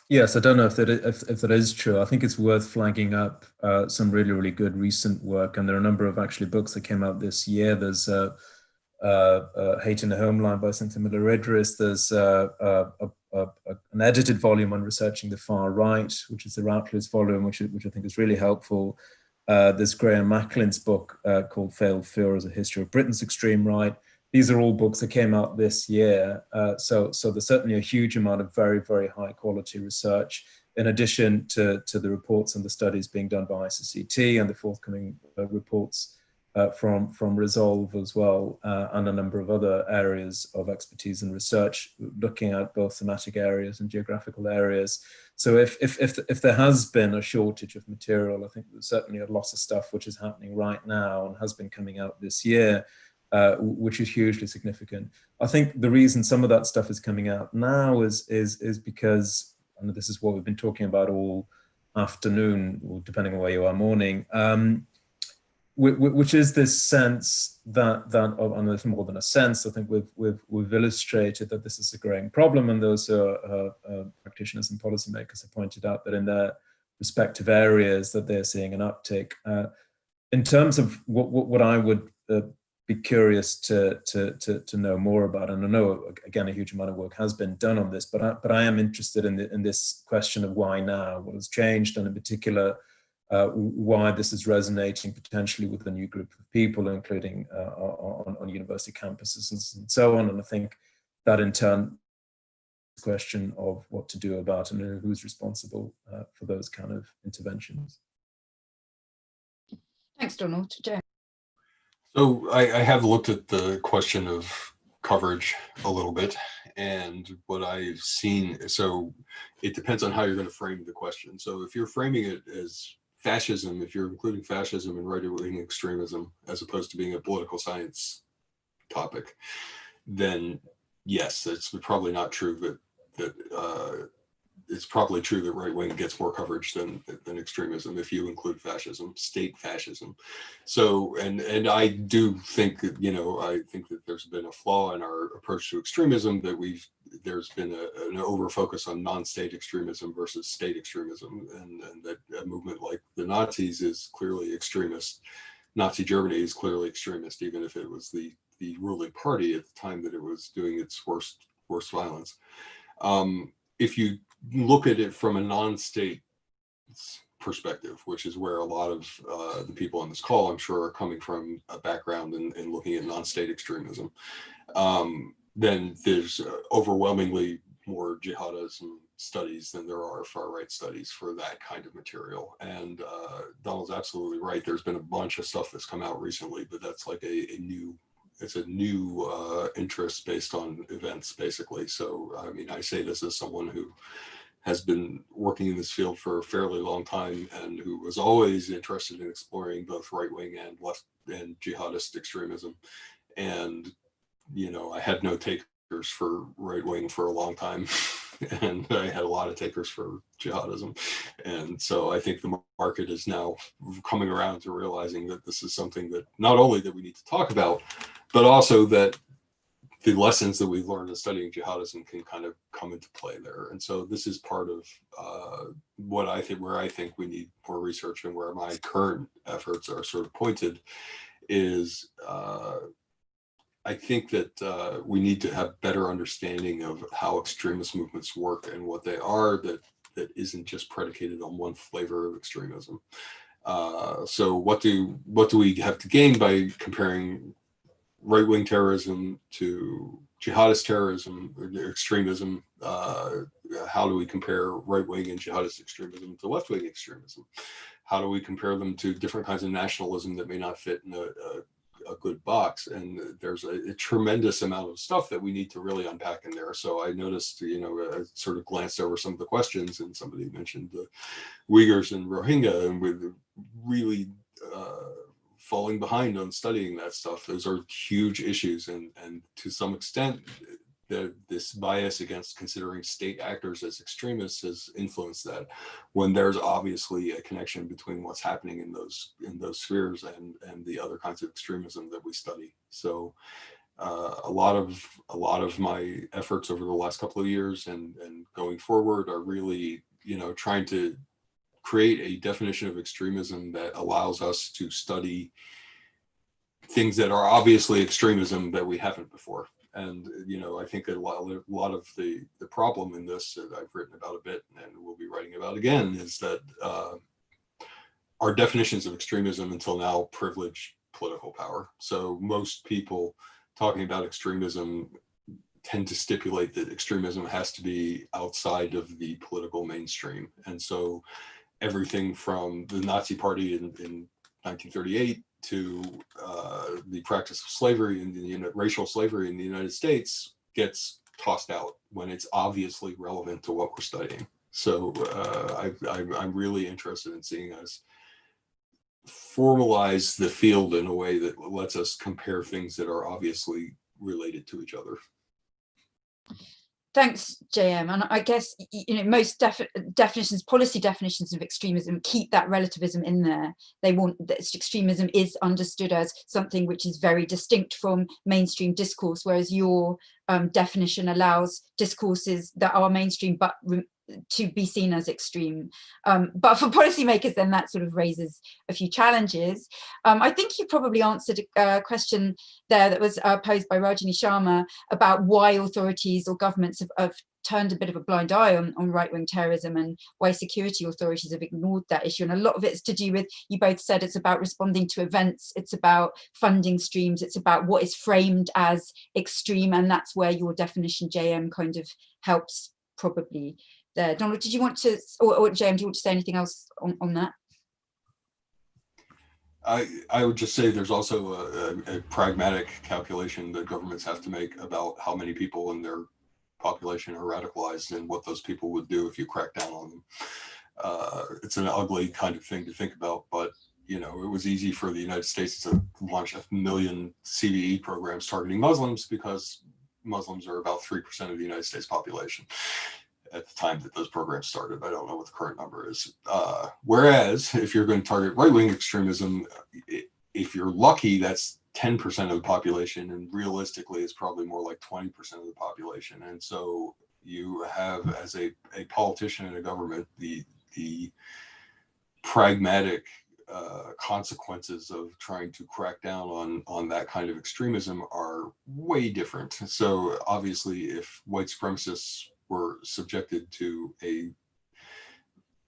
Yes, I don't know if that is true. I think it's worth flagging up some really, really good recent work, and there are a number of actually books that came out this year. There's Hate in the Homeland by Cynthia Miller-Idris. There's an edited volume on researching the far right, which is the Routledge volume, which I think is really helpful. There's Graham Macklin's book called Failed Fear as a History of Britain's Extreme Right. These are all books that came out this year. So there's certainly a huge amount of very, very high quality research, in addition to the reports and the studies being done by ICCT and the forthcoming reports from Resolve as well, and a number of other areas of expertise and research, looking at both thematic areas and geographical areas. So if there has been a shortage of material, I think there's certainly a lot of stuff which is happening right now and has been coming out this year, which is hugely significant. I think the reason some of that stuff is coming out now is because, and this is what we've been talking about all afternoon, or depending on where you are, morning, which is this sense that and there's more than a sense. I think we've illustrated that this is a growing problem, and those practitioners and policymakers have pointed out that in their respective areas that they're seeing an uptick. In terms of what I would be curious to know more about, and I know again a huge amount of work has been done on this, but I am interested in this question of why now, what has changed, and in particular why this is resonating potentially with a new group of people, including on university campuses and so on. And I think that in turn, the question of what to do about and who's responsible for those kind of interventions. Thanks, Donald. Joe. So I have looked at the question of coverage a little bit, and what I've seen, so it depends on how you're going to frame the question. So if you're framing it as fascism, if you're including fascism and right-wing extremism as opposed to being a political science topic, then yes, it's probably not true that it's probably true that right wing gets more coverage than extremism, if you include fascism, state fascism. So, and I do think that, I think that there's been a flaw in our approach to extremism, that there's been an over focus on non-state extremism versus state extremism, and that a movement like the Nazis is clearly extremist. Nazi Germany is clearly extremist, even if it was the ruling party at the time that it was doing its worst violence. If you look at it from a non-state perspective, which is where a lot of the people on this call, I'm sure, are coming from a background in looking at non-state extremism, then there's overwhelmingly more jihadism studies than there are far-right studies for that kind of material. And Donald's absolutely right. There's been a bunch of stuff that's come out recently, but that's like a new interest based on events, basically. So, I mean, I say this as someone who has been working in this field for a fairly long time and who was always interested in exploring both right-wing and left and jihadist extremism. And, I had no takers for right-wing for a long time, and I had a lot of takers for jihadism. And so I think the market is now coming around to realizing that this is something that not only that we need to talk about, but also that the lessons that we've learned in studying jihadism can kind of come into play there. And so this is part of where I think we need more research, and where my current efforts are sort of pointed is I think that we need to have better understanding of how extremist movements work and what they are, that isn't just predicated on one flavor of extremism. So what do we have to gain by comparing right-wing terrorism to jihadist terrorism or extremism? How do we compare right-wing and jihadist extremism to left-wing extremism? How do we compare them to different kinds of nationalism that may not fit in a good box? And there's a tremendous amount of stuff that we need to really unpack in there. So I noticed, I sort of glanced over some of the questions, and somebody mentioned the Uyghurs and Rohingya, and with really falling behind on studying that stuff. Those are huge issues, and to some extent, this bias against considering state actors as extremists has influenced that, when there's obviously a connection between what's happening in those spheres and the other kinds of extremism that we study. So a lot of my efforts over the last couple of years and going forward are really, trying to create a definition of extremism that allows us to study things that are obviously extremism that we haven't before. And, I think that a lot of the problem in this that I've written about a bit and will be writing about again is that our definitions of extremism until now privilege political power. So most people talking about extremism tend to stipulate that extremism has to be outside of the political mainstream. And so everything from the Nazi Party in 1938 to the practice of slavery and racial slavery in the United States gets tossed out when it's obviously relevant to what we're studying. So I'm really interested in seeing us formalize the field in a way that lets us compare things that are obviously related to each other. Thanks, JM. And I guess, most definitions, policy definitions of extremism keep that relativism in there. They want that extremism is understood as something which is very distinct from mainstream discourse, whereas your definition allows discourses that are mainstream but to be seen as extreme. But for policymakers, then that sort of raises a few challenges. I think you probably answered a question there that was posed by Rajani Sharma about why authorities or governments have turned a bit of a blind eye on right-wing terrorism, and why security authorities have ignored that issue. And a lot of it's to do with, you both said, it's about responding to events, it's about funding streams, it's about what is framed as extreme, and that's where your definition, JM, kind of helps probably there. Donald, did you want to, or JM, do you want to say anything else on that? I would just say there's also a pragmatic calculation that governments have to make about how many people in their population are radicalized and what those people would do if you crack down on them. It's an ugly kind of thing to think about, but it was easy for the United States to launch 1 million CVE programs targeting Muslims because Muslims are about 3% of the United States population. at the time that those programs started. I don't know what the current number is. Whereas if you're going to target right-wing extremism, if you're lucky, that's 10% of the population, and realistically it's probably more like 20% of the population. And so you have, as a politician in a government, the pragmatic consequences of trying to crack down on that kind of extremism are way different. So obviously, if white supremacists were subjected to a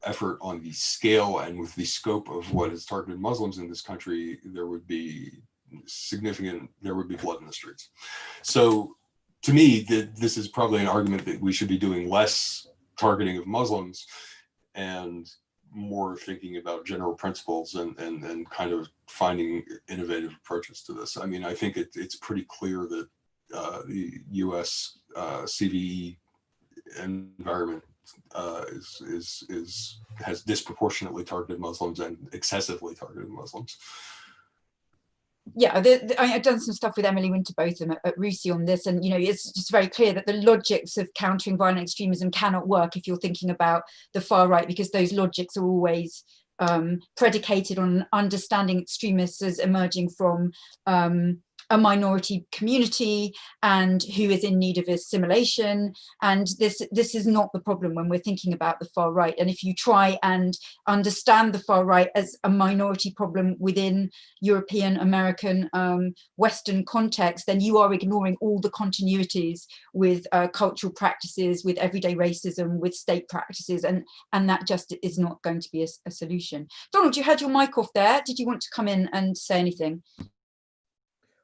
effort on the scale and with the scope of what has targeted Muslims in this country, there would be blood in the streets. So to me, this is probably an argument that we should be doing less targeting of Muslims and more thinking about general principles and kind of finding innovative approaches to this. I mean, I think it's pretty clear that the US CVE environment has disproportionately targeted Muslims and excessively targeted Muslims. Yeah, I've done some stuff with Emily Winterbotham at RUSI on this, and it's just very clear that the logics of countering violent extremism cannot work if you're thinking about the far right, because those logics are always predicated on understanding extremists as emerging from a minority community and who is in need of assimilation. And this is not the problem when we're thinking about the far right. And if you try and understand the far right as a minority problem within European, American, Western context, then you are ignoring all the continuities with cultural practices, with everyday racism, with state practices, and that just is not going to be a solution. Donald, you had your mic off there. Did you want to come in and say anything?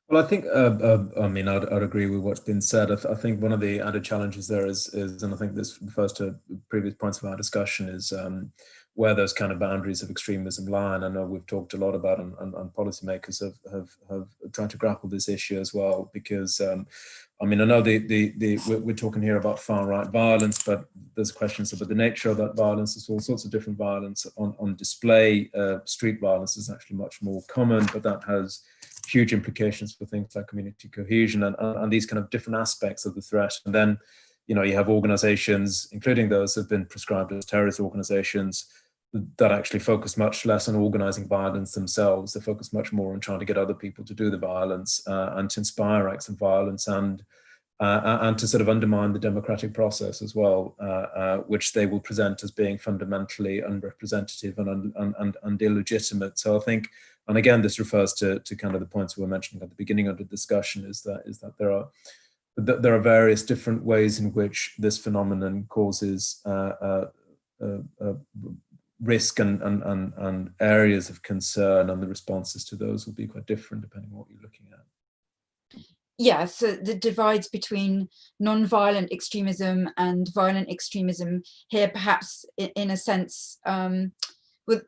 Well, I think, I mean, I'd agree with what's been said. I think one of the added challenges there is, and I think this refers to previous points of our discussion, is where those kind of boundaries of extremism lie. And I know we've talked a lot about, and policymakers have tried to grapple this issue as well, because, I mean, I know we're talking here about far-right violence, but there's questions about the nature of that violence. There's all sorts of different violence on display. Street violence is actually much more common, but that has huge implications for things like community cohesion and these kind of different aspects of the threat. And then, you have organizations, including those that have been prescribed as terrorist organizations, that actually focus much less on organizing violence themselves. They focus much more on trying to get other people to do the violence and to inspire acts of violence and to sort of undermine the democratic process as well, which they will present as being fundamentally unrepresentative and illegitimate. So I think, and again, this refers to kind of the points we were mentioning at the beginning of the discussion, is that there are various different ways in which this phenomenon causes risk and areas of concern, and the responses to those will be quite different depending on what you're looking at. Yeah, so the divides between non-violent extremism and violent extremism here, perhaps in a sense, with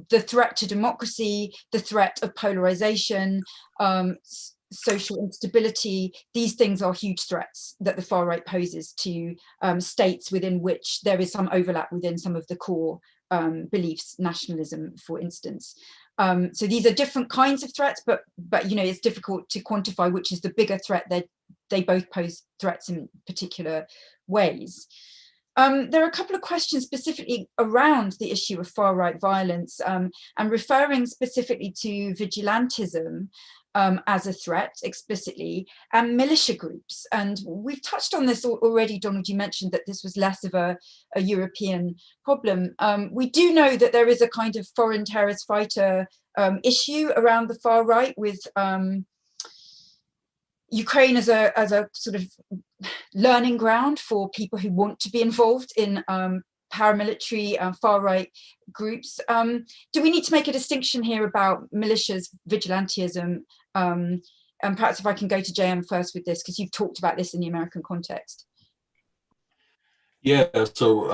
the threat to democracy, the threat of polarization, social instability, these things are huge threats that the far right poses to states within which there is some overlap within some of the core beliefs, nationalism, for instance. So these are different kinds of threats, but it's difficult to quantify which is the bigger threat. They both pose threats in particular ways. There are a couple of questions specifically around the issue of far-right violence, and referring specifically to vigilantism as a threat explicitly, and militia groups. And we've touched on this already, Donald. You mentioned that this was less of a European problem. We do know that there is a kind of foreign terrorist fighter issue around the far right, with Ukraine as a sort of learning ground for people who want to be involved in paramilitary far-right groups. Do we need to make a distinction here about militias, vigilantism? And perhaps if I can go to JM first with this, because you've talked about this in the American context. Yeah, so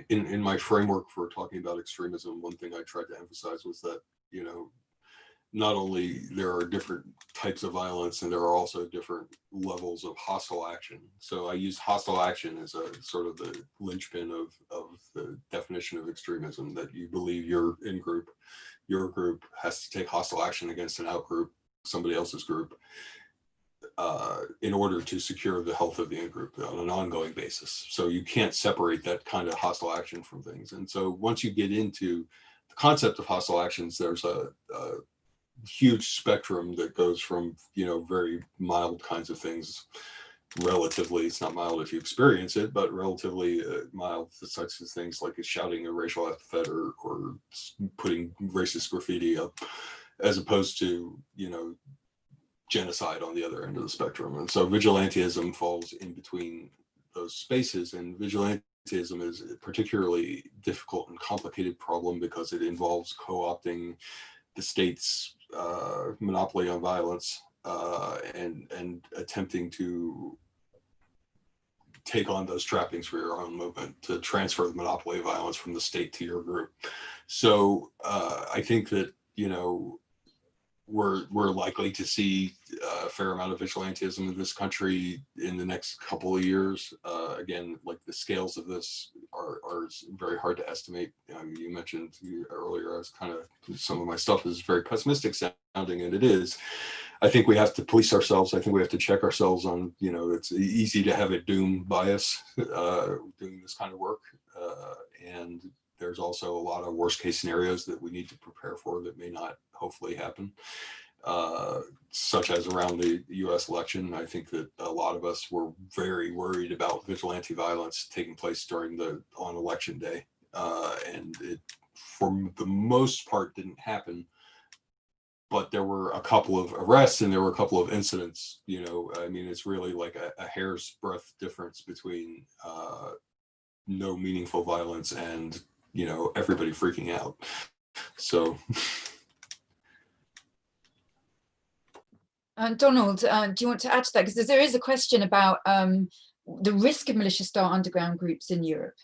in my framework for talking about extremism, one thing I tried to emphasize was that, not only there are different types of violence, and there are also different levels of hostile action. So I use hostile action as a sort of the linchpin of the definition of extremism, that you believe your in-group, your group has to take hostile action against an out-group, somebody else's group. in order to secure the health of the in-group on an ongoing basis. So you can't separate that kind of hostile action from things. And so once you get into the concept of hostile actions, there's a huge spectrum that goes from, you know, very mild kinds of things, relatively, it's not mild if you experience it, but relatively mild, such as things like shouting a racial epithet or putting racist graffiti up, as opposed to, you know, genocide on the other end of the spectrum. And so vigilantism falls in between those spaces, and vigilantism is a particularly difficult and complicated problem because it involves co-opting the state's monopoly on violence and attempting to take on those trappings for your own movement, to transfer the monopoly of violence from the state to your group. So I think that, you know, we're likely to see a fair amount of vigilantism in this country in the next couple of years. Again, like the scales of this are very hard to estimate. You mentioned earlier, I was kind of, some of my stuff is very pessimistic sounding, and it is. I think we have to police ourselves. I think we have to check ourselves on, you know, it's easy to have a doom bias doing this kind of work. And there's also a lot of worst case scenarios that we need to prepare for that may not hopefully happen, such as around the US election. I think that a lot of us were very worried about vigilante violence taking place on election day. And it, for the most part, didn't happen. But there were a couple of arrests and there were a couple of incidents, you know. I mean, it's really like a hair's breadth difference between no meaningful violence and, you know, everybody freaking out. So. Donald, do you want to add to that? Because there is a question about the risk of militia-style underground groups in Europe.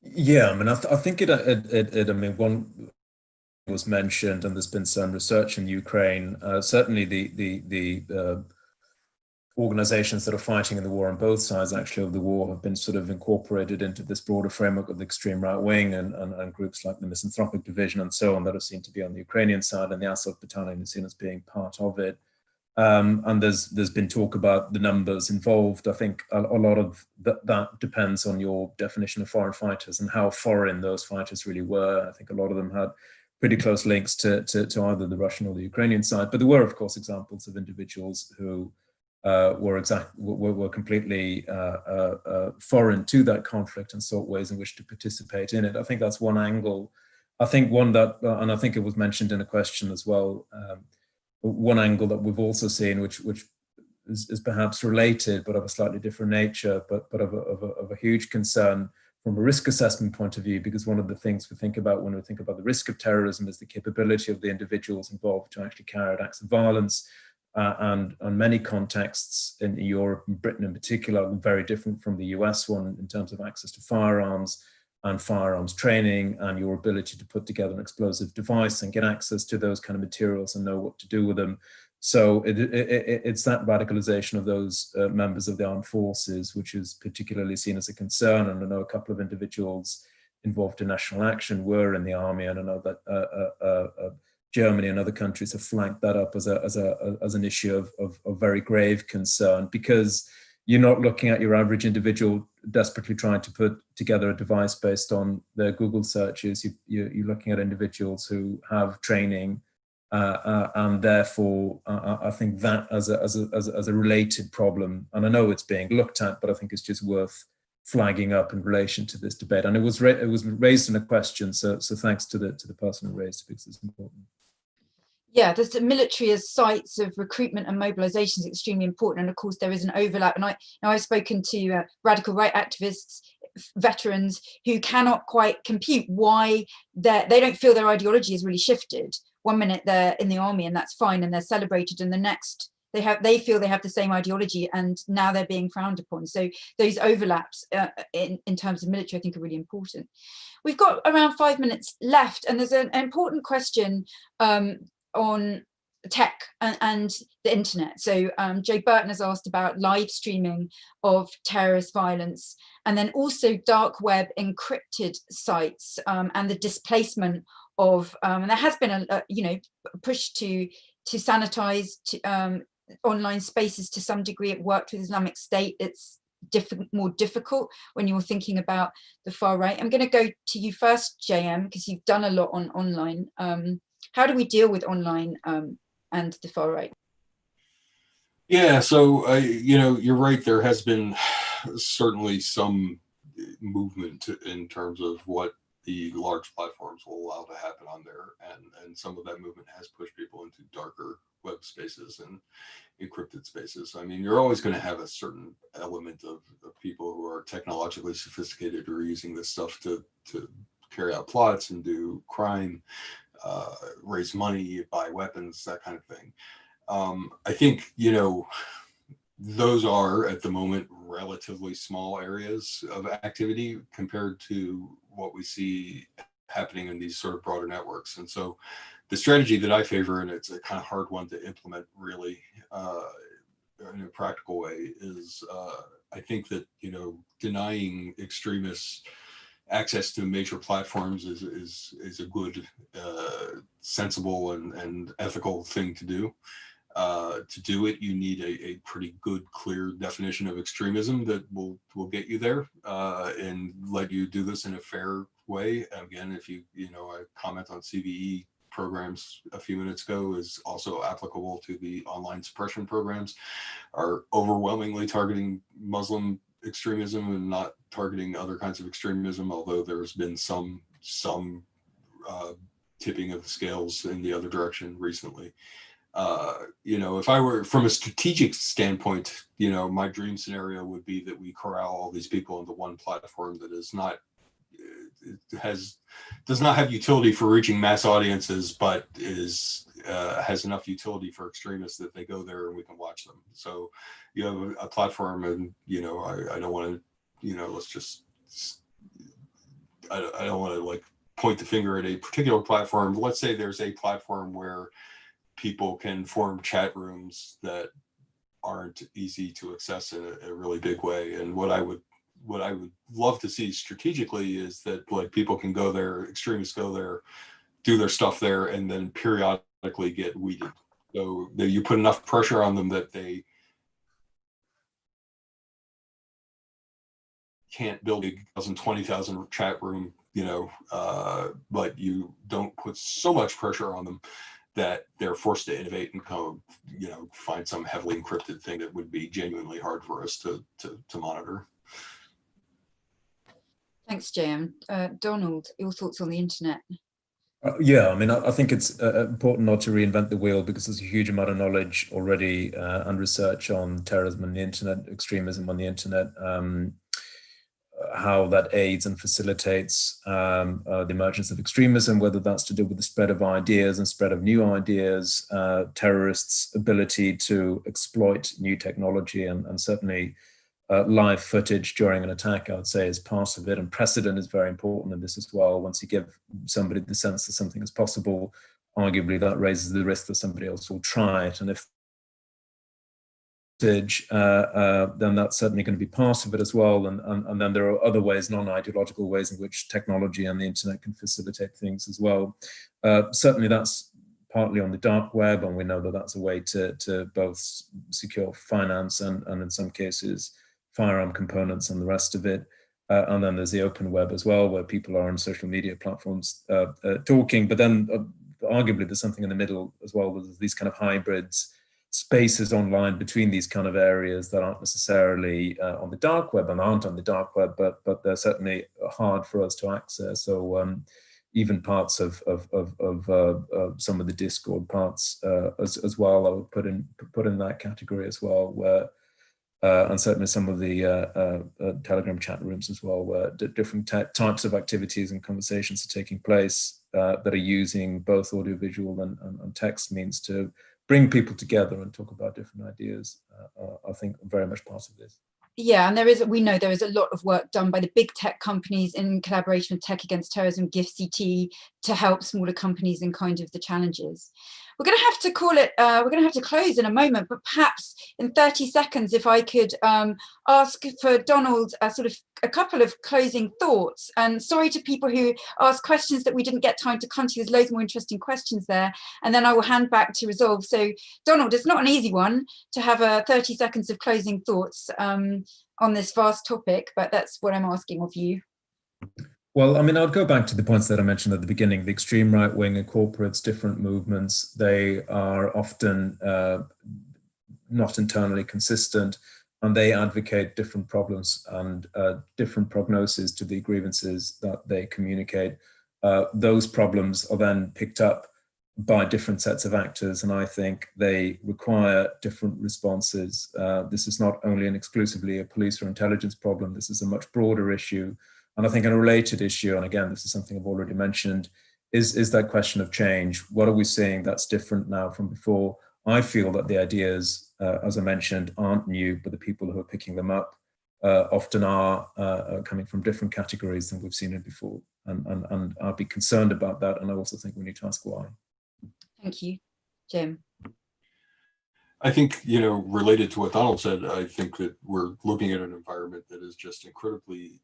Yeah, I mean, I think I mean, one was mentioned, and there's been some research in Ukraine. Certainly, the organizations that are fighting in the war on both sides, actually, of the war, have been sort of incorporated into this broader framework of the extreme right wing, and groups like the Misanthropic Division and so on that are seen to be on the Ukrainian side, and the Azov Battalion is seen as being part of it. And there's been talk about the numbers involved. I think a lot of that depends on your definition of foreign fighters and how foreign those fighters really were. I think a lot of them had pretty close links to either the Russian or the Ukrainian side. But there were, of course, examples of individuals who were completely foreign to that conflict and sought ways in which to participate in it. I think that's one angle. I think one that, and I think it was mentioned in a question as well, one angle that we've also seen, which is perhaps related, but of a slightly different nature, but of a huge concern from a risk assessment point of view, because one of the things we think about when we think about the risk of terrorism is the capability of the individuals involved to actually carry out acts of violence. And on many contexts in Europe and Britain in particular, very different from the US one in terms of access to firearms and firearms training and your ability to put together an explosive device and get access to those kind of materials and know what to do with them. So it's that radicalization of those members of the armed forces, which is particularly seen as a concern. And I know a couple of individuals involved in national action were in the army, and I know that Germany and other countries have flagged that up as an issue of very grave concern, because you're not looking at your average individual desperately trying to put together a device based on their Google searches. You're looking at individuals who have training, and therefore I think that as a related problem, and I know it's being looked at, but I think it's just worth flagging up in relation to this debate. And it was raised in a question, so thanks to the person who raised it, because it's important. Yeah, the military as sites of recruitment and mobilization is extremely important, and of course there is an overlap. And I've spoken to radical right activists, veterans, who cannot quite compute why they don't feel their ideology has really shifted. One minute they're in the army and that's fine and they're celebrated, and the next they feel they have the same ideology and now they're being frowned upon. So those overlaps in terms of military, I think, are really important. We've got around 5 minutes left, and there's an important question on tech and the internet. So Joe Burton has asked about live streaming of terrorist violence, and then also dark web encrypted sites and the displacement of, and there has been a push to to sanitize online spaces to some degree. It worked with Islamic State. It's more difficult when you're thinking about the far right. I'm going to go to you first, JM, because you've done a lot on online. How do we deal with online and the far right? Yeah, so you know, you're right. There has been certainly some movement in terms of what the large platforms will allow to happen on there, and some of that movement has pushed people into darker web spaces and encrypted spaces. I mean, you're always going to have a certain element of people who are technologically sophisticated who are using this stuff to carry out plots and do crime, raise money, buy weapons, that kind of thing. I think, you know, those are at the moment relatively small areas of activity compared to what we see happening in these sort of broader networks. And so the strategy that I favor, and it's a kind of hard one to implement really in a practical way, is I think that, you know, denying extremists access to major platforms is a good, sensible and ethical thing to do. To do it, you need a pretty good, clear definition of extremism that will get you there and let you do this in a fair way. Again, if you know, I comment on CVE programs a few minutes ago is also applicable to the online suppression programs, are overwhelmingly targeting Muslim extremism and not targeting other kinds of extremism, although there's been some tipping of the scales in the other direction recently. You know, if I were from a strategic standpoint, you know, my dream scenario would be that we corral all these people into one platform that is not, does not have utility for reaching mass audiences, but has enough utility for extremists that they go there and we can watch them. So you have a platform, and, you know, I don't want to, you know, let's just, I don't want to like point the finger at a particular platform. Let's say there's a platform where people can form chat rooms that aren't easy to access in a really big way. And what I would love to see strategically is that, like, people can go there, extremists go there, do their stuff there, and then periodically get weeded. So that you put enough pressure on them that they can't build a 20,000 chat room, you know, but you don't put so much pressure on them that they're forced to innovate and come, you know, find some heavily encrypted thing that would be genuinely hard for us to monitor. Thanks, JM. Donald, your thoughts on the internet? Yeah, I mean, I think it's important not to reinvent the wheel, because there's a huge amount of knowledge already and research on terrorism on the internet, extremism on the internet, how that aids and facilitates the emergence of extremism, whether that's to do with the spread of ideas and spread of new ideas, terrorists' ability to exploit new technology, and certainly live footage during an attack, I would say, is part of it. And precedent is very important in this as well. Once you give somebody the sense that something is possible, arguably that raises the risk that somebody else will try it. And if then that's certainly going to be part of it as well. And then there are other ways, non-ideological ways in which technology and the internet can facilitate things as well. Certainly that's partly on the dark web, and we know that that's a way to both secure finance and in some cases firearm components and the rest of it. And then there's the open web as well, where people are on social media platforms talking, but then arguably there's something in the middle as well. There's these kind of hybrids, spaces online between these kind of areas that aren't necessarily on the dark web and aren't on the dark web, but they're certainly hard for us to access. So even parts of some of the Discord parts as well, I would put in that category as well, where and certainly some of the Telegram chat rooms as well, where different types of activities and conversations are taking place that are using both audiovisual and text means to bring people together and talk about different ideas. I think very much part of this. Yeah, and we know there is a lot of work done by the big tech companies in collaboration with Tech Against Terrorism, GIFCT, to help smaller companies in kind of the challenges. we're going to have to call it, we're going to have to close in a moment, but perhaps in 30 seconds, if I could ask for Donald a couple of closing thoughts. And sorry to people who asked questions that we didn't get time to come to. There's loads more interesting questions there. And then I will hand back to Resolve. So Donald, it's not an easy one to have 30 seconds of closing thoughts on this vast topic, but that's what I'm asking of you. Well, I mean, I'll go back to the points that I mentioned at the beginning. The extreme right wing incorporates different movements. They are often not internally consistent, and they advocate different problems and different prognoses to the grievances that they communicate. Those problems are then picked up by different sets of actors, and I think they require different responses. This is not only and exclusively a police or intelligence problem. This is a much broader issue. And I think a related issue, and again, this is something I've already mentioned, is that question of change. What are we seeing that's different now from before? I feel that the ideas, as I mentioned, aren't new, but the people who are picking them up often are coming from different categories than we've seen it before. And I'll be concerned about that. And I also think we need to ask why. Thank you. Jim. I think, related to what Donald said, I think that we're looking at an environment that is just incredibly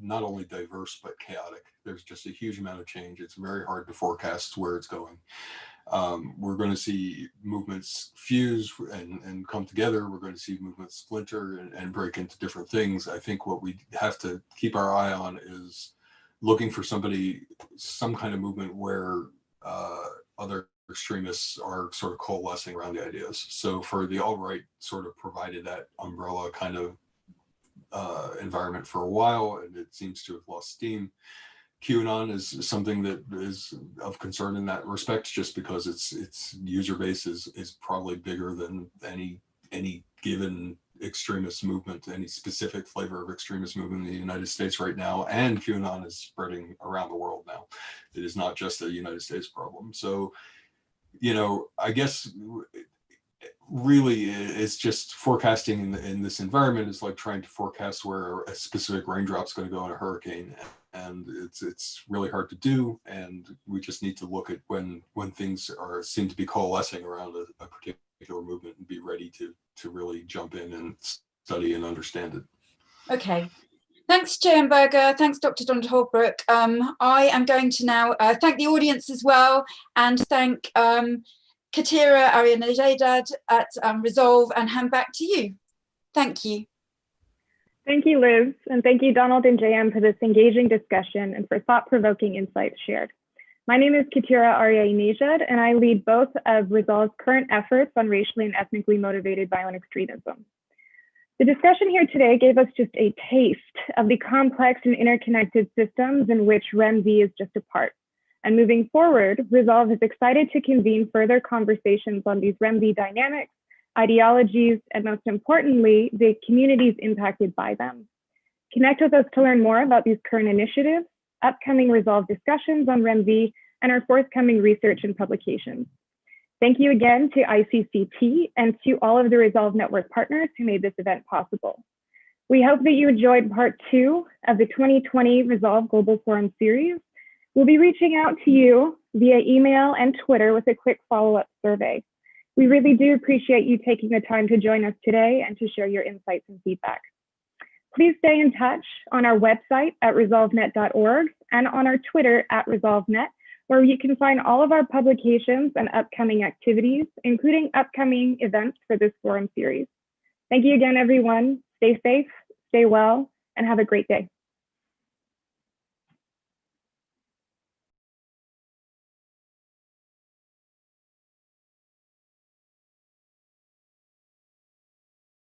not only diverse, but chaotic. There's just a huge amount of change. It's very hard to forecast where it's going. We're going to see movements fuse and come together. We're going to see movements splinter and break into different things. I think what we have to keep our eye on is looking for some kind of movement where other extremists are sort of coalescing around the ideas. So for the alt-right sort of provided that umbrella kind of environment for a while, and it seems to have lost steam. QAnon is something that is of concern in that respect, just because its user base is probably bigger than any given extremist movement, any specific flavor of extremist movement in the United States right now. And QAnon is spreading around the world now. It is not just a United States problem. So, I guess really it's just forecasting in this environment is like trying to forecast where a specific raindrop's going to go in a hurricane, and it's really hard to do. And we just need to look at when things seem to be coalescing around a particular movement and be ready to really jump in and study and understand it. Okay. Thanks, J.M. Berger. Thanks, Dr. Donald Holbrook. I am going to now thank the audience as well, and thank Katira Arianejadad at Resolve, and hand back to you. Thank you. Thank you, Liz, and thank you, Donald and JM, for this engaging discussion and for thought-provoking insights shared. My name is Katira Arianejadad, and I lead both of Resolve's current efforts on racially and ethnically motivated violent extremism. The discussion here today gave us just a taste of the complex and interconnected systems in which REMV is just a part. And moving forward, Resolve is excited to convene further conversations on these REMV dynamics, ideologies, and most importantly, the communities impacted by them. Connect with us to learn more about these current initiatives, upcoming Resolve discussions on REMV, and our forthcoming research and publications. Thank you again to ICCT and to all of the Resolve Network partners who made this event possible. We hope that you enjoyed part 2 of the 2020 Resolve Global Forum series. We'll be reaching out to you via email and Twitter with a quick follow-up survey. We really do appreciate you taking the time to join us today and to share your insights and feedback. Please stay in touch on our website at resolvenet.org and on our Twitter at resolvenet, where you can find all of our publications and upcoming activities, including upcoming events for this forum series. Thank you again, everyone. Stay safe, stay well, and have a great day.